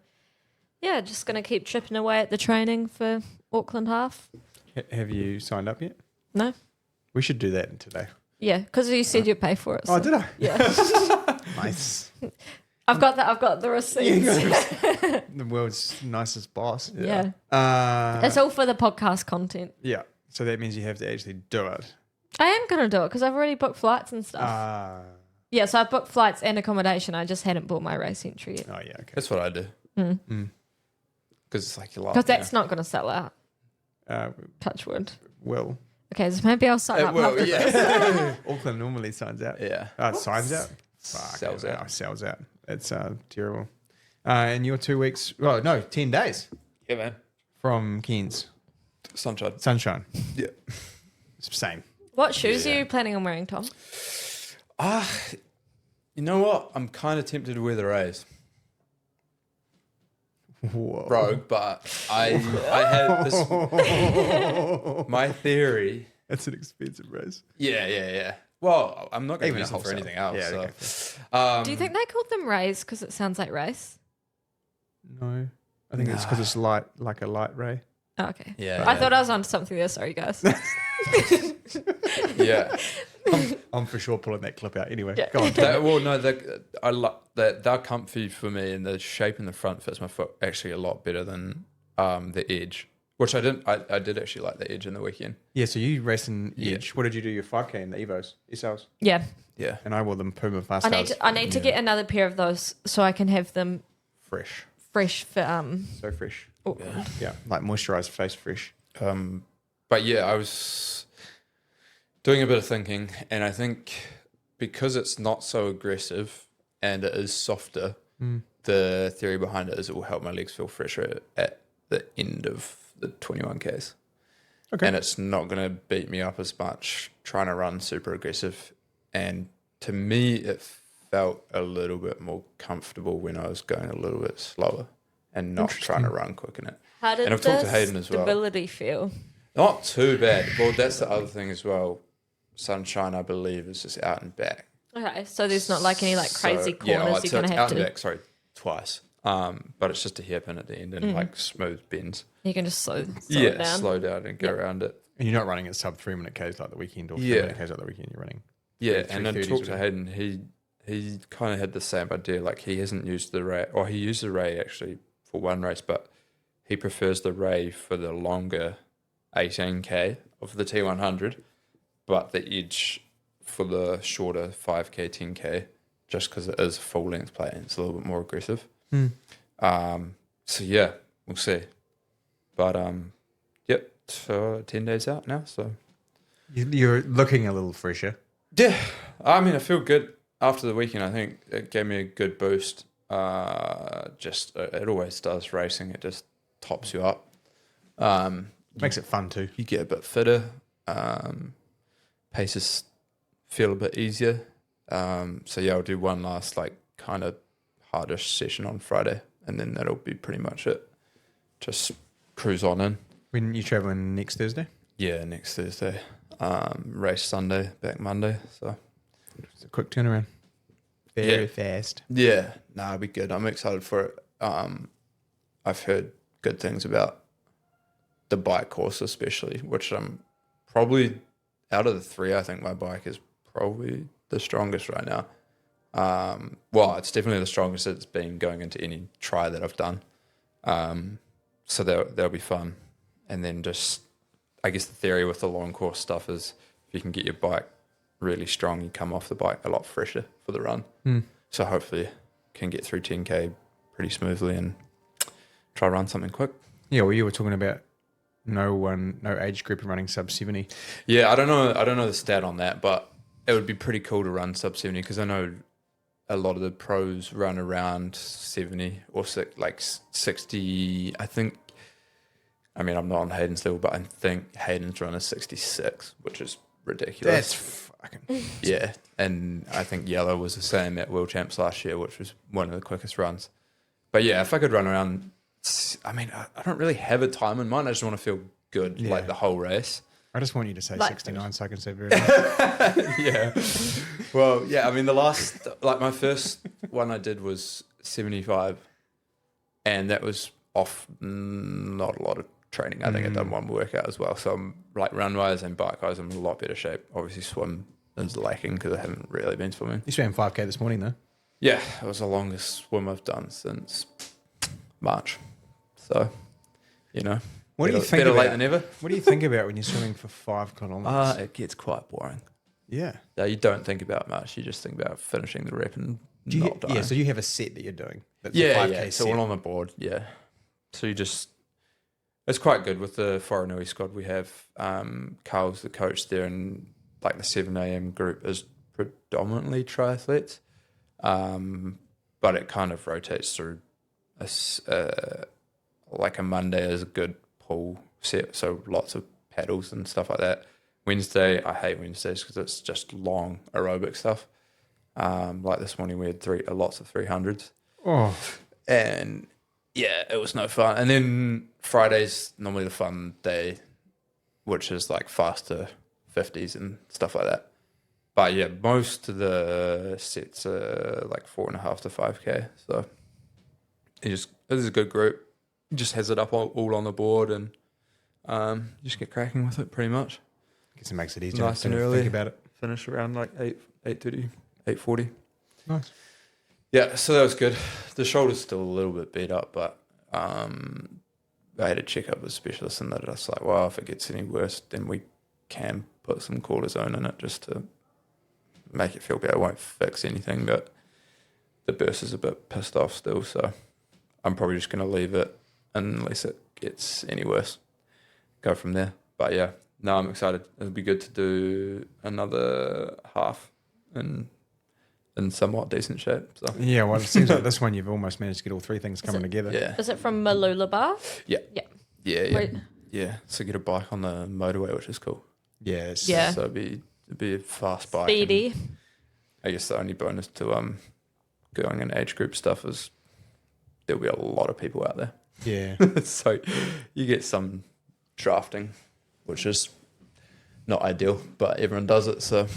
yeah, just gonna keep chipping away at the training for Auckland half. Have you signed up yet? No. We should do that today. Yeah, because you said you'd pay for it. So. Oh, did I? Yeah. Nice. I've got the receipts. The world's nicest boss. Yeah. Yeah. It's all for the podcast content. Yeah. So that means you have to actually do it. I am going to do it because I've already booked flights and stuff. Yeah, so I booked flights and accommodation. I just hadn't bought my race entry yet. Oh, yeah, okay. That's what I do. Because it's like you love. Because that's not going to sell out. Uh, Touch wood. Will. Okay, so maybe I'll sign up. Well, yeah. Auckland normally signs out. Yeah. Signs out? Fuck, Sells out. Sells out. It's terrible. And your 2 weeks, 10 days Yeah, man. from Cairns. Sunshine. Yeah. Same. What shoes are you planning on wearing, Tom? You know what? I'm kind of tempted to wear the Rays. Whoa. Rogue, but I had this. My theory. That's an expensive race. Yeah. Well, I'm not going to Even use a them for wholesale. anything else. Yeah, so. Do you think they called them rays because it sounds like race? No. I think it's because it's light, like a light ray. Oh, okay. Yeah. I thought I was onto something there. Sorry, guys. Yeah. I'm for sure pulling that clip out anyway. Yeah. Go on. I like that. They're comfy for me, and the shape in the front fits my foot actually a lot better than the edge, which I didn't. I did actually like the edge in the weekend. Yeah, so you race in Edge. What did you do your 5K in the Evos? SLs? Yeah. Yeah. And I wore them Puma Fast I need to get another pair of those so I can have them fresh. fresh for So fresh. Auckland. Yeah, like moisturized face fresh. But yeah, I was doing a bit of thinking, and I think because it's not so aggressive and it is softer, the theory behind it is it will help my legs feel fresher at the end of the 21Ks. Okay. And it's not going to beat me up as much trying to run super aggressive. And to me, it felt a little bit more comfortable when I was going a little bit slower and not trying to run quick in it. How did And I've talked to Hayden as well. stability feel? Not too bad. Well, that's the other thing as well. Sunshine, I believe, is just out and back. Okay, so there's not like any like crazy corners you're so going to it's have out to. and back, sorry, twice. But it's just a hairpin at the end and like smooth bends. You can just slow it down. Slow down and go around it. And you're not running at sub 3 minute Ks like the weekend or 3 Yeah. minute Ks like the weekend you're running. Yeah, and then 3:30s talked to with Hayden. He kind of had the same idea. Like he hasn't used the Ray, or he used the Ray actually for one race, but he prefers the Ray for the longer 18K of the T100, but the Edge for the shorter 5K, 10K, just because it is a full length plate and it's a little bit more aggressive. So yeah, we'll see. But yep, so 10 days out now. So You're looking a little fresher. yeah, I mean, I feel good after the weekend. I think it gave me a good boost. Just it always does racing. It just tops you up. Makes it fun too. You get a bit fitter. Paces feel a bit easier. So yeah, I'll do one last like kind of hardish session on Friday, and then that'll be pretty much it. Just cruise on in. When you traveling next Thursday? Yeah, next Thursday. Race Sunday, back Monday. So It's a quick turnaround. Very fast. yeah, it'll be good. I'm excited for it. I've heard good things about the bike course, especially, which I'm probably out of the three. I think my bike is probably the strongest right now. Well, it's definitely the strongest it's been going into any try that I've done. So that'll be fun. And then just, I guess the theory with the long course stuff is if you can get your bike really strong, you come off the bike a lot fresher for the run. So hopefully can get through 10K pretty smoothly and try run something quick. Yeah, well, you were talking about no age group running sub 70. Yeah, I don't know the stat on that, but it would be pretty cool to run sub 70 because I know a lot of the pros run around 70 or 60. I think, I mean, I'm not on Hayden's level, but I think Hayden's run is 66, which is ridiculous. That's fucking... Yeah, and I think Yellow was the same at World Champs last year, which was one of the quickest runs. But yeah, if I could run around, I mean, I don't really have a time in mind. I just want to feel good, like the whole race. I just want you to say Like- 69 so I can say very nice. Yeah. Well, yeah, I mean, my first one I did was 75, and that was off not a lot of training. I think I'd done one workout as well. So I'm like run-wise and bike-wise, I'm in a lot better shape. Obviously, swim is lacking because I haven't really been swimming. You swam 5K this morning, though. Yeah, it was the longest swim I've done since March. So, What do you think better about, late than never? What do you think about when you're swimming for 5 kilometers? It gets quite boring. Yeah. that you don't think about much. You just think about finishing the rep and not dying. Yeah, so you have a set that you're doing. That's a Yeah, 5K yeah. It's set. all on the board. Yeah. So you just, it's quite good with the Wharenui squad. We have Carl's the coach there, and like the 7 a.m. group is predominantly triathletes, but it kind of rotates through. Like a Monday is a good pull set, so lots of paddles and stuff like that. Wednesday, I hate Wednesdays because it's just long aerobic stuff. Like this morning, we had lots of 300s. Oh, And yeah, it was no fun. And then Friday's normally the fun day, which is like faster 50s and stuff like that. But yeah, most of the sets are like 4.5 to 5K. So it is a good group. It just has it up all on the board, and you just get cracking with it pretty much. I guess it makes it easier Nice to and early. think about it. Finish around like 8:30, 8:40. Nice. Yeah, so that was good. The shoulder's still a little bit beat up, but I had a checkup with a specialist, and that I was like, well, if it gets any worse, then we can put some cortisone in it just to make it feel better. It won't fix anything, but the burst is a bit pissed off still, so I'm probably just going to leave it unless it gets any worse. Go from there. But yeah, no, I'm excited. It'll be good to do another half in somewhat decent shape. So Yeah, well, it seems like this one you've almost managed to get all three things coming together. yeah, Is it from Malulabar? yeah. Wait. Yeah, so get a bike on the motorway, which is cool. Yeah. Yeah. So it'd be a fast bike. Speedy. And I guess the only bonus to going in age group stuff is there'll be a lot of people out there. Yeah. So you get some drafting, which is not ideal, but everyone does it. So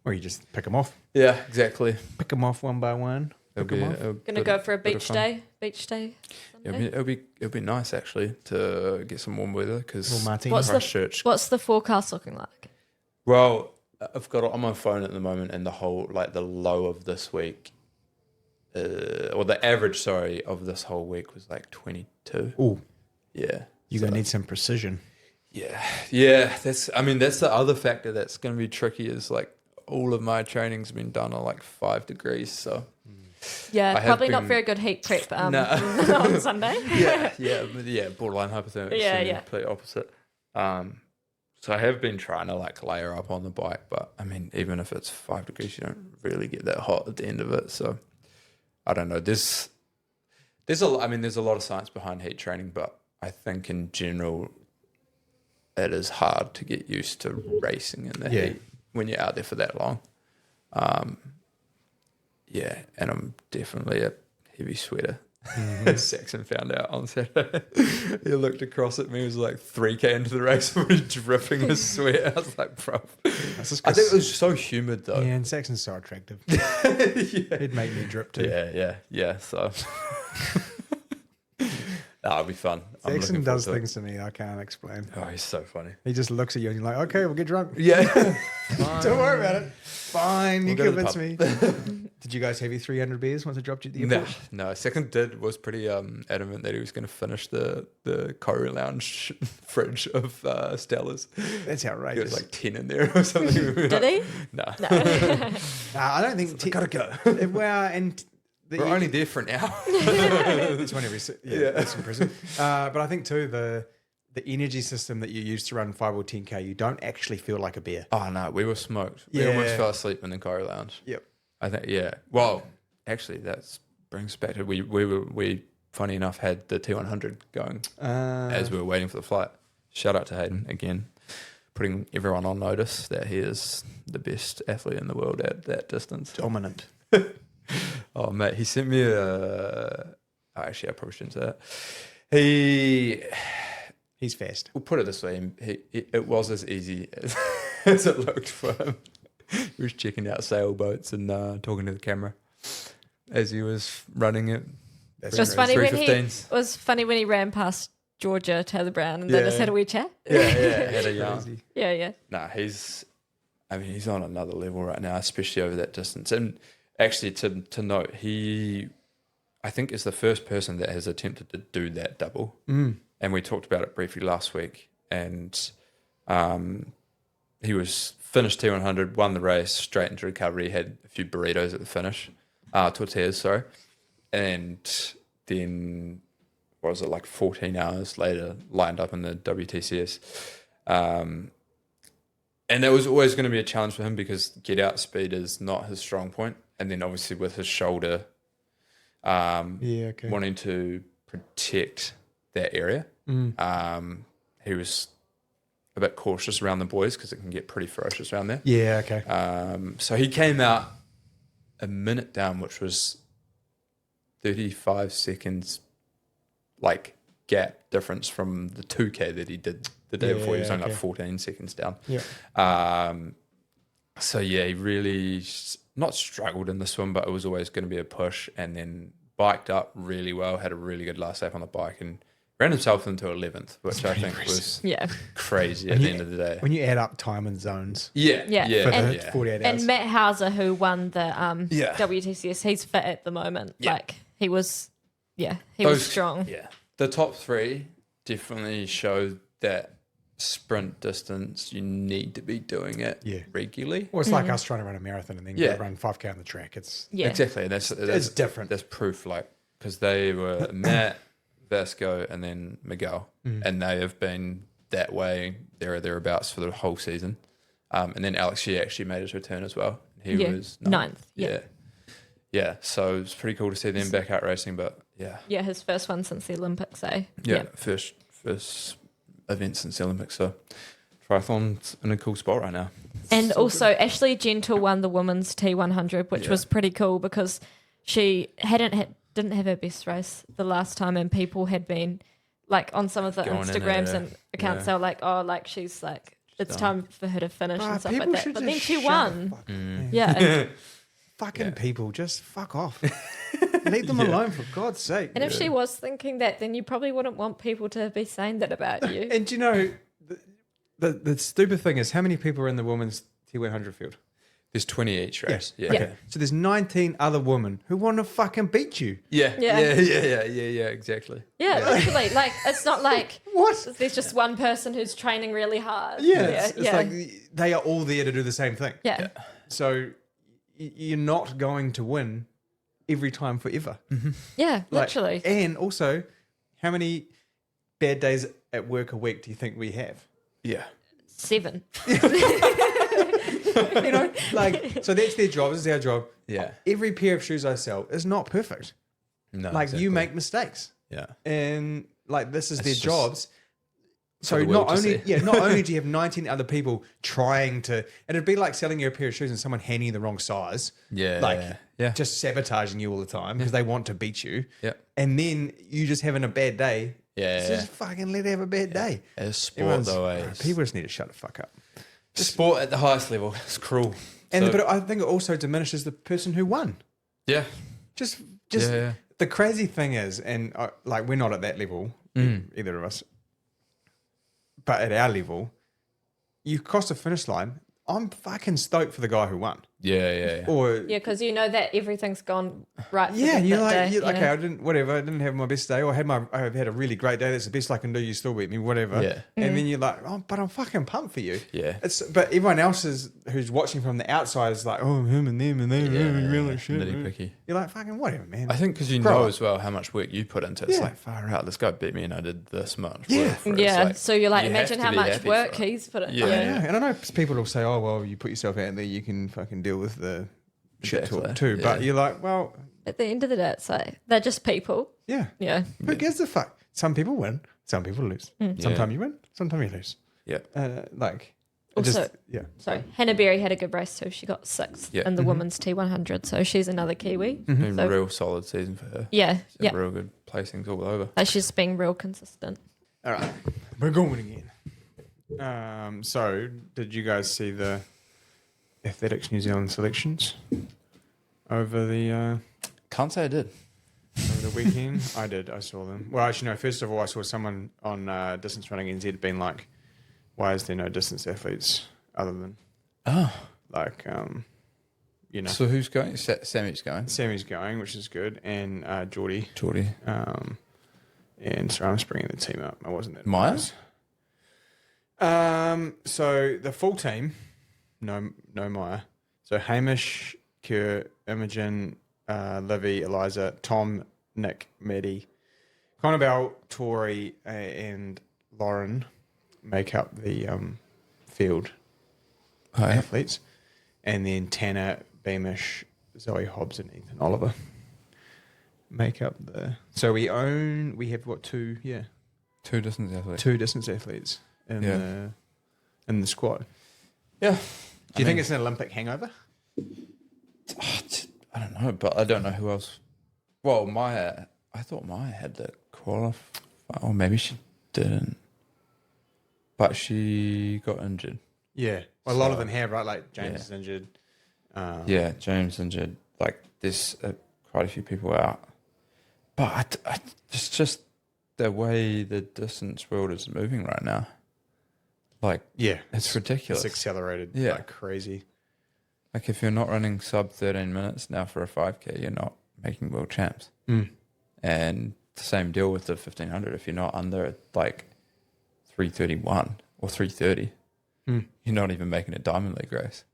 Or you just pick them off. yeah, exactly. Pick them off one by one. It'll Pick 'em be off. Gonna go for a beach day. Beach day. Sunday? It'll be nice actually to get some warm weather because Little martini. What's the- Christchurch. What's the forecast looking like? Well, I've got it on my phone at the moment, and the whole the low of this week, or the average, of this whole week was like 22. Oh, Yeah, you're going to need some precision. yeah. That's the other factor that's going to be tricky is like all of my training's been done on like 5 degrees, so. Yeah, I have probably not been- very good heat prep No. on Sunday. yeah, borderline hypothermic. Yeah, so yeah. complete opposite. So I have been trying to like layer up on the bike, but I mean, even if it's 5 degrees, you don't really get that hot at the end of it. So I don't know. There's a lot of science behind heat training, but I think in general, it is hard to get used to racing in the heat when you're out there for that long. Yeah, and I'm definitely a heavy sweater. Saxon found out on Saturday. He looked across at me, it was like 3K into the race, and was dripping his sweat. I was like, bro. I think it was so humid though. Yeah, and Saxon's so attractive. Yeah. He'd make me drip too. Yeah. So that'll be fun. I'm Saxon looking does forward to things to me I can't explain. it. Oh, he's so funny. He just looks at you and you're like, okay, we'll get drunk. Yeah. Don't worry about it. Fine, you We'll go to the convinced me. Did you guys have your 300 beers once I dropped you at the No, airport? no. Second was pretty adamant that he was going to finish the Koru Lounge fridge of Stella's. That's He outrageous. was like 10 in there or something. Did he? No. No. I don't think... Gotta go. Well, and... We're only there for an hour. That's one that's impressive. But I think too, the energy system that you use to run 5 or 10K, you don't actually feel like a beer. Oh, no. We were smoked. We Yeah. almost fell asleep in the Koru Lounge. Yep. I think, yeah. Well, actually, that brings back to we funny enough, had the T100 going as we were waiting for the flight. Shout out to Hayden again, putting everyone on notice that he is the best athlete in the world at that distance. Dominant. Oh, mate, he sent me actually, I probably shouldn't say that. He's fast. We'll put it this way, it was as easy as it looked for him. He was checking out sailboats and talking to the camera as he was running it. That's It was funny when he 3:15s. ran past Georgia Taylor Brown and they just had a wee chat. Yeah, had a yarn. Yeah. Nah, he's on another level right now, especially over that distance. And actually, to note, I think is the first person that has attempted to do that double. And we talked about it briefly last week. And he was finished T100, won the race, straight into recovery, had a few burritos at the finish, tortillas, sorry, and then what was it, like 14 hours later, lined up in the WTCS. And it was always going to be a challenge for him because get out speed is not his strong point. And then obviously with his shoulder, wanting to protect that area, he was a bit cautious around the boys because it can get pretty ferocious around there. Yeah, okay. So he came out a minute down, which was 35 seconds like gap difference from the 2K that he did the day before. He was only like 14 seconds down. Yeah. So yeah, he really not struggled in this one, but it was always going to be a push, and then biked up really well, had a really good last lap on the bike, and ran himself into 11th, which I think was crazy at the end of the day. When you add up time and zones. For the 48 hours. And Matt Hauser, who won the WTCS, he's fit at the moment. Yeah. Like, he was, he was strong. Yeah. The top three definitely showed that sprint distance, you need to be doing it regularly. Well, it's like us trying to run a marathon and then go run 5K on the track. It's exactly. That's different. That's proof, like, because they were Matt, Vasco, and then Miguel, and they have been that way there or thereabouts for the whole season. And then Alex, he actually made his return as well. He was ninth. Yeah. So it's pretty cool to see them back out racing, but his first one since the Olympics, eh? First event since the Olympics. So triathlon's in a cool spot right now. And so also good. Ashley Gentle won the women's T100, which was pretty cool because she didn't have her best race the last time, and people had been like on some of the Instagrams and accounts, they were like, oh, like she's like, it's time for her to finish and stuff like that. But then she won. And fucking people, just fuck off. Leave them alone, for God's sake. And if she was thinking that, then you probably wouldn't want people to be saying that about you. And do you know, the stupid thing is, how many people are in the women's T100 field? There's 20 each race. Yeah. Okay. So there's 19 other women who want to fucking beat you. Yeah, exactly. Yeah, literally. Like, it's not like what? There's just one person who's training really hard. It's like they are all there to do the same thing. Yeah. So you're not going to win every time forever. Mm-hmm. Yeah, literally. And also, how many bad days at work a week do you think we have? Yeah. 7. You know, like, so that's their job. This is our job. Yeah. Every pair of shoes I sell is not perfect. No. Like, you make mistakes. Yeah. And like, this is their jobs. So not only do you have 19 other people trying to, and it'd be like selling you a pair of shoes and someone handing you the wrong size. Just sabotaging you all the time because they want to beat you. Yeah. And then you just having a bad day. Just fucking let it have a bad day. As sport though, people just need to shut the fuck up. Sport at the highest level. It's cruel. But I think it also diminishes the person who won. Yeah. Just the crazy thing is, and like, we're not at that level, either of us. But at our level, you cross the finish line. I'm fucking stoked for the guy who won. Yeah. Because you know that everything's gone right. For you're like, day, okay, I didn't have my best day, or I've had a really great day. That's the best I can do. You still beat me, whatever. Yeah. And then you're like, oh, but I'm fucking pumped for you. Yeah. But everyone else who's watching from the outside is like, oh, him and them and they really shit. Nitty-picky. You're like, fucking whatever, man. I think because you know as well how much work you put into it. It's like, far out, this guy beat me and I did this much work for it. Yeah. Like, so you're like, imagine how much work he's put in. Yeah. And I know people will say, oh, well, you put yourself out there, you can fucking deal with the shit talk too. But you're like, well, at the end of the day, it's like, they're just people. Yeah. Who gives a fuck? Some people win, some people lose. Sometimes you win, sometimes you lose. Yeah. Sorry, Hannah Berry had a good race too. She got 6th in the women's T100, so she's another Kiwi. Been a real solid season for her. Real good placings all over. Like, she's being real consistent. All right, we're going again. So did you guys see the Athletics New Zealand selections over the? Can't say I did. Over the weekend, I did. I saw them. Well, actually, no. First of all, I saw someone on Distance Running NZ being like, "Why is there no distance athletes other than So who's going? Sammy's going. Sammy's going, which is good, and Geordie. And so I'm just bringing the team up. I wasn't that. Myers. So the full team, no Maya. So Hamish, Kerr, Imogen, Livy, Eliza, Tom, Nick, Maddie, Conabel, Tori, and Lauren make up the field athletes, and then Tanner, Beamish, Zoe Hobbs, and Ethan Oliver make up the. So we have what two distance athletes. Two distance athletes in the squad. Yeah. Do you think it's an Olympic hangover? I don't know, but I don't know who else. Well, I thought Maya had to qualify, or maybe she didn't, but she got injured. Yeah, well, a lot of them have, right? Like James is injured. James injured. Like there's quite a few people out, but it's just the way the distance world is moving right now. Like, it's ridiculous. It's accelerated like crazy. Like if you're not running sub 13 minutes now for a 5K, you're not making world champs. And the same deal with the 1500. If you're not under like 331 or 330, you're not even making a Diamond League race.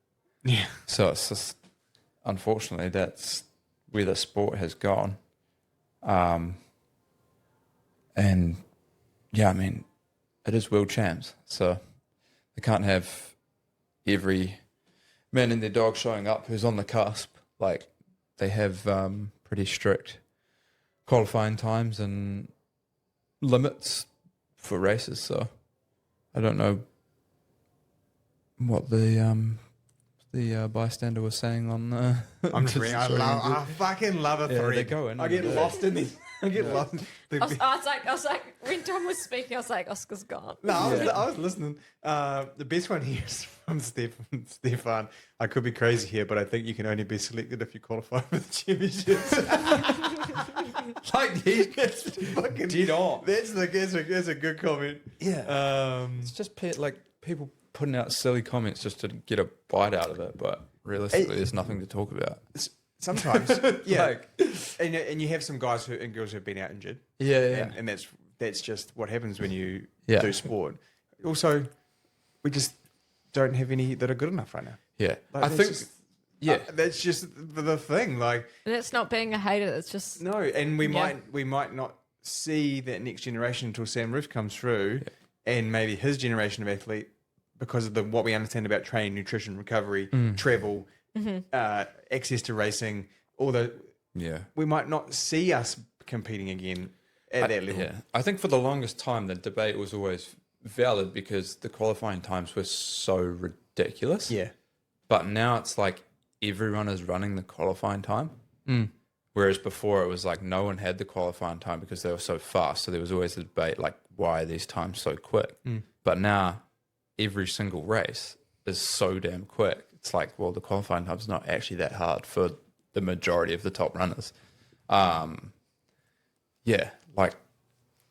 Yeah. So it's just, unfortunately, that's where the sport has gone. And yeah, I mean, it is world champs. So they can't have every man and their dog showing up who's on the cusp. Like they have pretty strict qualifying times and limits for races. So I don't know what the bystander was saying on. I'm just reading. I fucking love a thread. They go in. I get lost in these. I get lost. I was like, when Tom was speaking, I was like, Oscar's gone. No, I was listening. The best one here is from Stefan. I could be crazy here, but I think you can only be selected if you qualify for the championships. Like that's fucking dead on. That's a good comment. Yeah. It's just like people putting out silly comments just to get a bite out of it, but realistically, there's nothing to talk about. Sometimes, yeah, and you have some guys and girls who've been out injured, and that's just what happens when you do sport. Also, we just don't have any that are good enough right now. Yeah, like, I think. That's just the thing. Like, and it's not being a hater. It's just no, and we might not see that next generation until Sam Ruth comes through, and maybe his generation of athlete, because of what we understand about training, nutrition, recovery, travel. Access to racing, we might not see us competing again at that level. Yeah, I think for the longest time the debate was always valid because the qualifying times were so ridiculous. Yeah, but now it's like everyone is running the qualifying time, whereas before it was like no one had the qualifying time because they were so fast. So there was always a debate like, why are these times so quick? But now every single race is so damn quick. It's like, well, the qualifying time's not actually that hard for the majority of the top runners. Like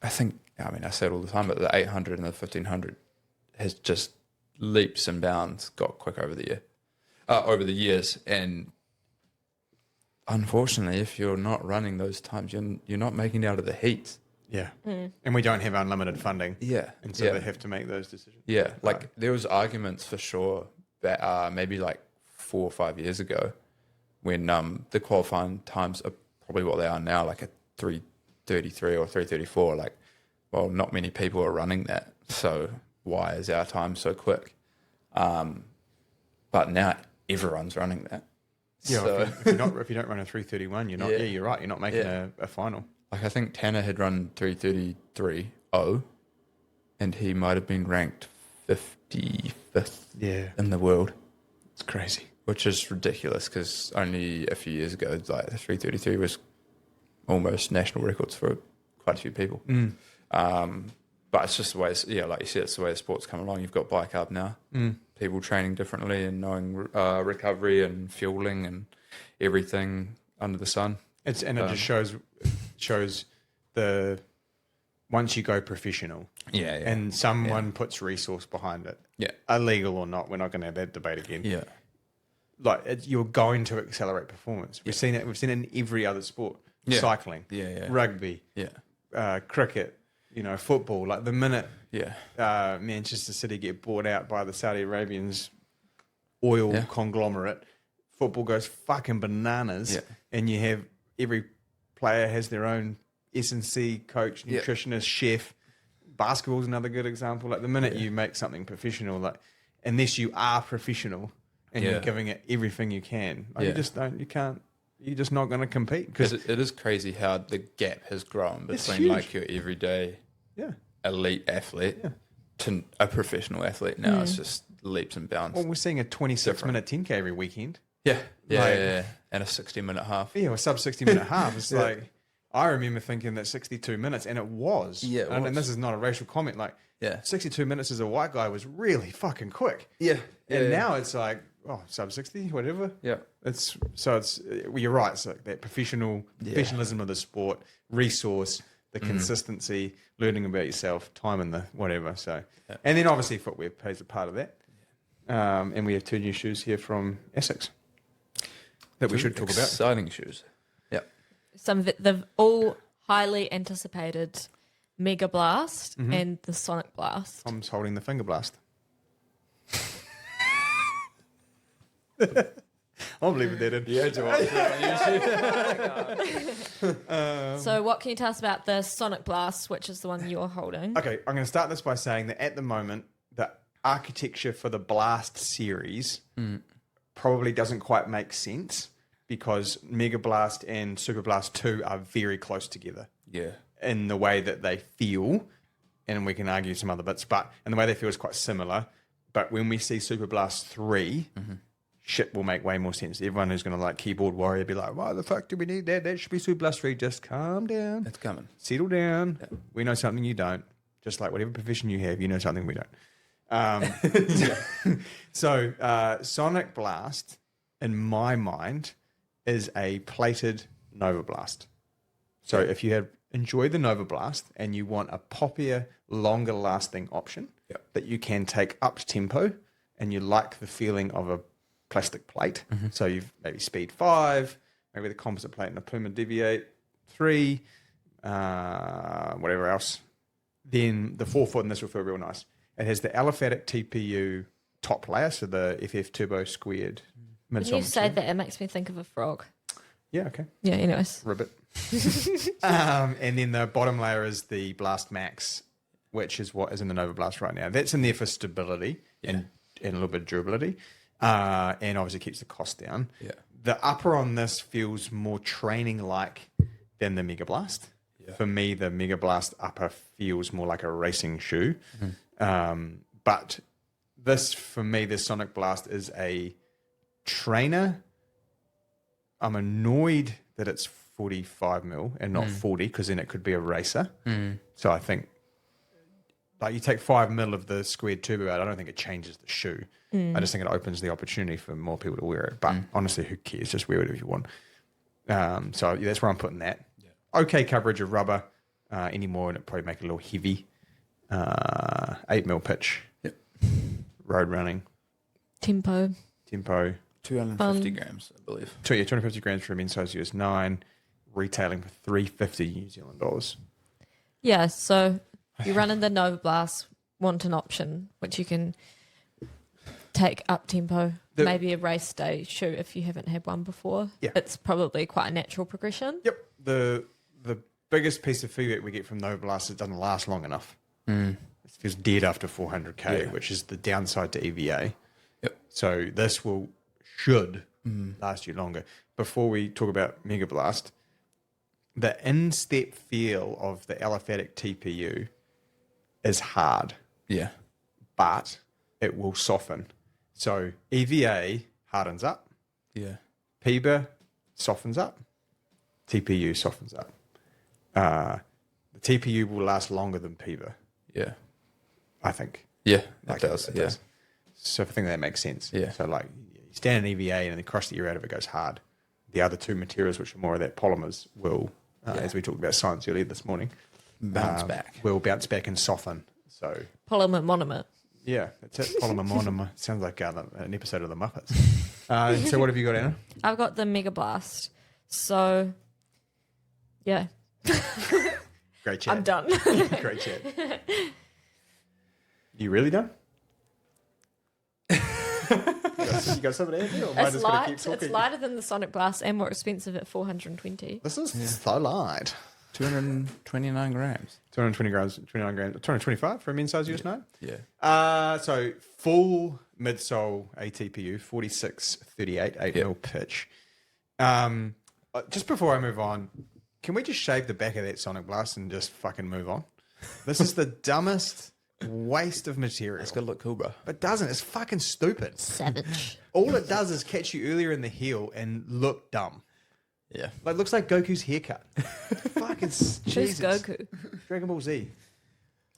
I say it all the time, but the 800 and the 1500 has just leaps and bounds got quick over the years. And unfortunately, if you're not running those times, you're not making it out of the heats. Yeah, and we don't have unlimited funding. Yeah, and so they have to make those decisions. Yeah, like there was arguments for sure that maybe like 4 or 5 years ago, when the qualifying times are probably what they are now, like a 3:33 or 3:34. Like, well, not many people are running that, so why is our time so quick? But now everyone's running that. Yeah, so, if you don't run a 3:31, you're not. Yeah, you're right. You're not making a final. Like I think Tanner had run 3:33.0, and he might have been ranked 55th in the world. It's crazy. Which is ridiculous because only a few years ago, like the 3:33 was almost national records for quite a few people. But it's just the way, like you said, it's the way the sport's come along. You've got bike up now, people training differently and knowing recovery and fueling and everything under the sun. It just shows the once you go professional, and someone puts resource behind it, illegal or not, we're not going to have that debate again. Yeah, like you're going to accelerate performance. We've seen it. We've seen it in every other sport: cycling, rugby, cricket. football. Like the minute Yeah. Manchester City get bought out by the Saudi Arabians oil conglomerate, football goes fucking bananas, and you have every player has their own S&C coach, nutritionist, chef. Basketball's another good example. Like the minute you make something professional, like unless you are professional and you're giving it everything you can, like you're just not going to compete. Because it is crazy how the gap has grown between like your everyday elite athlete to a professional athlete. Now it's just leaps and bounds. Well, we're seeing a 26-minute 10K every weekend. Yeah, and a 60-minute half. Yeah, a sub 60-minute half. It's like, I remember thinking that 62 minutes, and it was. Yeah, it was. And this is not a racial comment. Like, 62 minutes as a white guy was really fucking quick. Yeah. And now it's like, sub 60, whatever. Yeah. You're right. It's like that professionalism of the sport, resource, the consistency, learning about yourself, time and the whatever. So, and then obviously footwear plays a part of that. And we have 2 new shoes here from Asics that we should talk about. Exciting shoes. Yeah. Some of it, they've all highly anticipated Megablast and the Sonicblast. Tom's holding the finger blast. I'm leaving that in. So what can you tell us about the Sonicblast, which is the one you're holding? Okay, I'm going to start this by saying that at the moment, the architecture for the Blast series probably doesn't quite make sense because Mega Blast and Super Blast 2 are very close together. Yeah. In the way that they feel, and we can argue some other bits, but in the way they feel is quite similar. But when we see Super Blast 3, shit will make way more sense. Everyone who's going to like keyboard warrior be like, why the fuck do we need that? That should be Super Blast 3. Just calm down. It's coming. Settle down. Yeah. We know something you don't. Just like whatever profession you have, you know something we don't. So Sonic Blast, in my mind, is a plated Nova Blast. So if you have enjoyed the Nova Blast and you want a poppier, longer lasting option that you can take up tempo and you like the feeling of a plastic plate. So you've maybe speed 5, maybe the composite plate and a Puma Deviate 3, whatever else. Then the 4-foot in this will feel real nice. It has the aliphatic TPU top layer, so the FF Turbo squared. When you say that, it makes me think of a frog. Yeah, okay. Yeah, anyways. Ribbit. And then the bottom layer is the Blast Max, which is what is in the Nova Blast right now. That's in there for stability and a little bit of durability. And obviously keeps the cost down. Yeah. The upper on this feels more training-like than the Mega Blast. Yeah. For me, the Mega Blast upper feels more like a racing shoe. But this, for me, the Sonic Blast is a trainer. I'm annoyed that it's 45 mil and not 40 because then it could be a racer. So I think like you take 5 mil of the squared turbo out, I don't think it changes the shoe. I just think it opens the opportunity for more people to wear it. But honestly, who cares? Just wear it if you want. So that's where I'm putting that. Yeah. Okay coverage of rubber anymore, and it probably make it a little heavy. 8 mil pitch. Yep. Road running. Tempo. 250 grams, I believe. 250 grams for a men's size US 9, retailing for $350 New Zealand dollars. Yeah, so if you're running the Nova Blast, want an option which you can take up tempo, maybe a race day shoe if you haven't had one before. Yeah. It's probably quite a natural progression. Yep. The biggest piece of feedback we get from Nova Blast is it doesn't last long enough. It feels dead after 400k, which is the downside to EVA. Yep. So this should last you longer. Before we talk about Mega Blast, the instep feel of the aliphatic TPU is hard. Yeah. But it will soften. So EVA hardens up. Yeah. PIBA softens up. TPU softens up. The TPU will last longer than PIBA. Yeah. I think. Yeah, it does. Yeah. So I think that makes sense. Yeah. So like you stand in EVA and the crush that you're out of it goes hard. The other two materials, which are more of that polymers, will, as we talked about science earlier this morning, bounce back. Will bounce back and soften. So polymer monomer. Yeah, that's it. Polymer monomer. Sounds like an episode of the Muppets. So what have you got, Anna? I've got the Mega Blast. So, yeah. Great chat. I'm done. Great chat. You really done? You got something to add here? Or am I just gonna keep talking? It's lighter than the Sonic Blast and more expensive at $420. This is so light. 229 grams. 220 grams, 29 grams, 225 for a men's size US 9. Yeah. So full midsole ATPU, 4638, 8mm pitch. Just before I move on, can we just shave the back of that Sonic Blast and just fucking move on? This is the dumbest waste of material. It's got to look cool, bro. But doesn't. It's fucking stupid. Savage. All it does is catch you earlier in the heel and look dumb. Yeah. Like, looks like Goku's haircut. Fucking Who's Jesus. Goku? Dragon Ball Z.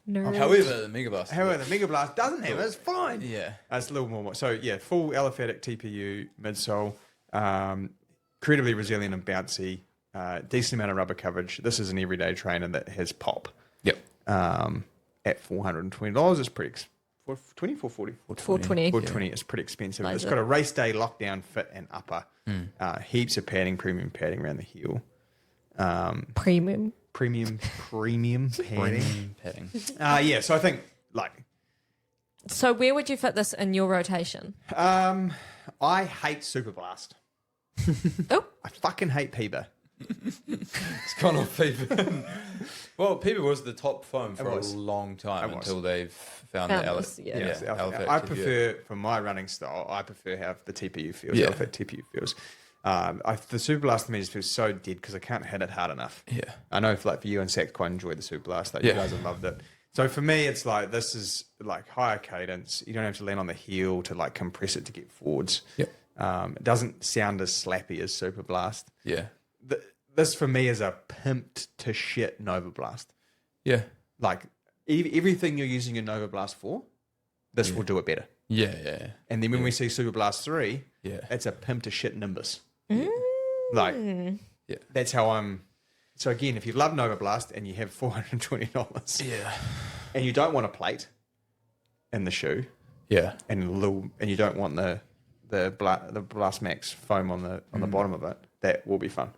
Nerd. However, the Megablast. However, the Megablast doesn't have it. It's fine. Yeah. It's a little more. So, yeah, full aliphatic TPU, midsole, incredibly resilient and bouncy, decent amount of rubber coverage. This is an everyday trainer that has pop. Yep. At $420. It's pretty expensive. $420, $440? $420. $420 is pretty expensive. Like It's got a race day lockdown fit and upper. Heaps of padding, premium padding around the heel. Premium. Premium padding. Padding. Yeah, so I think, like, So where would you fit this in your rotation? I hate Super Blast. Oh. I fucking hate Peber. It's gone off Peber. Well, Peber was the top foam for a was. long time It was. until they've found Found the this, yeah. Yes, Alpha I TPU. prefer, for my running style, I prefer have the TPU feels, Yeah. Alpha TPU feels. The Super Blast to me just feels so dead because I can't hit it hard enough. Yeah. I know for you and Sack quite enjoyed the Super Blast. Like, Yeah. You guys have loved it. So for me, it's like, this is like higher cadence. You don't have to land on the heel to like compress it to get forwards. Yep. It doesn't sound as slappy as Super Blast. Yeah. This for me is a pimped to shit Nova Blast. Yeah. Like everything you're using your Nova Blast for, this will do it better. Yeah. And then when we see Super Blast 3, Yeah. it's a pimp to shit Nimbus. Mm. Like, Yeah. that's how I'm. So again, if you love Nova Blast and you have $420 Yeah. and you don't want a plate in the shoe Yeah. and you don't want the Blast Max foam on the bottom of it, that will be fun.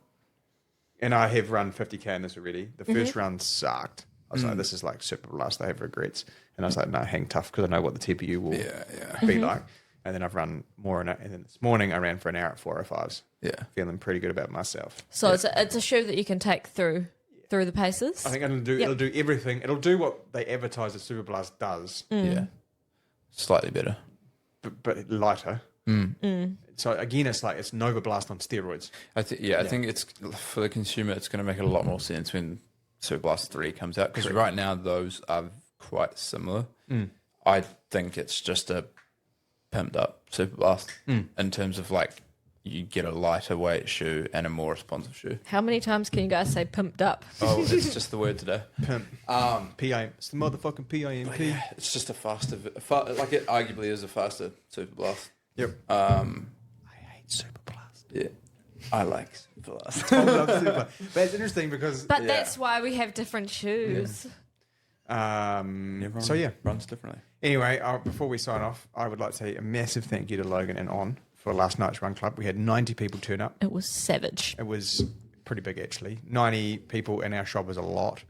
And I have run 50k in this already. The first run sucked. I was like, this is like Super Blast. I have regrets. And I was like, no, hang tough because I know what the TPU will be like. And then I've run more in it. And then this morning I ran for an hour at 405s. Yeah. Feeling pretty good about myself. So it's a shoe that you can take through the paces. I think it'll do everything. It'll do what they advertise that Super Blast does, Yeah. Slightly better. but lighter. So again, it's like it's Nova Blast on steroids. I think it's for the consumer. It's going to make a lot more sense when Super Blast 3 comes out because right now those are quite similar. I think it's just a pimped up Super Blast in terms of like you get a lighter weight shoe and a more responsive shoe. How many times can you guys say pumped up? Oh, it's just the word today. Pimp. PIM. It's the motherfucking PIMP. Yeah, it's just a faster, like it arguably is a faster Super Blast. Yep. I hate Super Blast. Yeah, I like Super Blast. Tom loves Super. But it's interesting because But that's why we have different shoes. so yeah. Runs differently. Anyway, before we sign off, I would like to say a massive thank you to Logan and On for last night's run club. We had 90 people turn up. It was savage. It was pretty big actually. 90 people in our shop is a lot.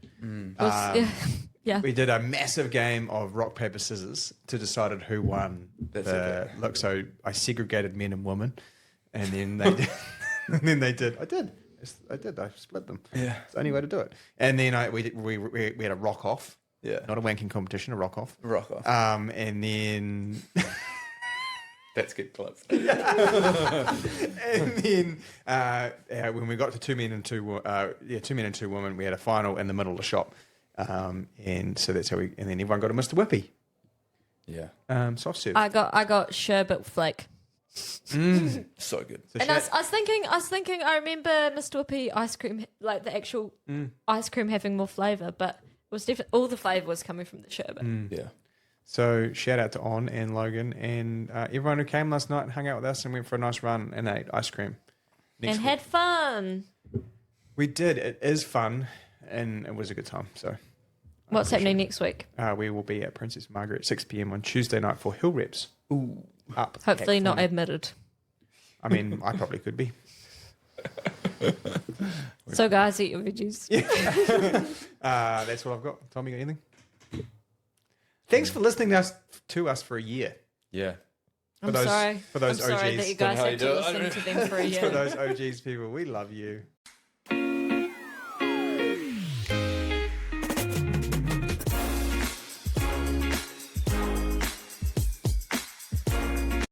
Yeah. We did a massive game of rock, paper, scissors to decide who won. Look, so I segregated men and women, and then they did. And then they did. I did. I split them. Yeah. It's the only way to do it. And then we had a rock off. Yeah. Not a wanking competition, a rock off. Rock off. And then. That's good clip. And then when we got to 2 men and 2 women, we had a final in the middle of the shop. And so that's how and then everyone got a Mr. Whippy. Yeah. Soft serve. I got sherbet flake. So good. So And I was thinking, I remember Mr. Whippy ice cream, like the actual ice cream having more flavour, but it was definitely all the flavour was coming from the sherbet. Yeah. So shout out to On and Logan and everyone who came last night and hung out with us and went for a nice run and ate ice cream. And had fun. We did. It is fun and it was a good time. So What's happening next week? we will be at Princess Margaret at 6 p.m. on Tuesday night for Hill Reps. Ooh. Up. Hopefully not California. admitted. I mean, I probably could be. So guys, eat your veggies. That's what I've got. Tom, you got anything? Thanks for listening to us for a year. Yeah. I'm sorry for those I'm sorry OGs. that you guys Don't know how had you to do it. listen to them for a For year. those OGs people, we love you.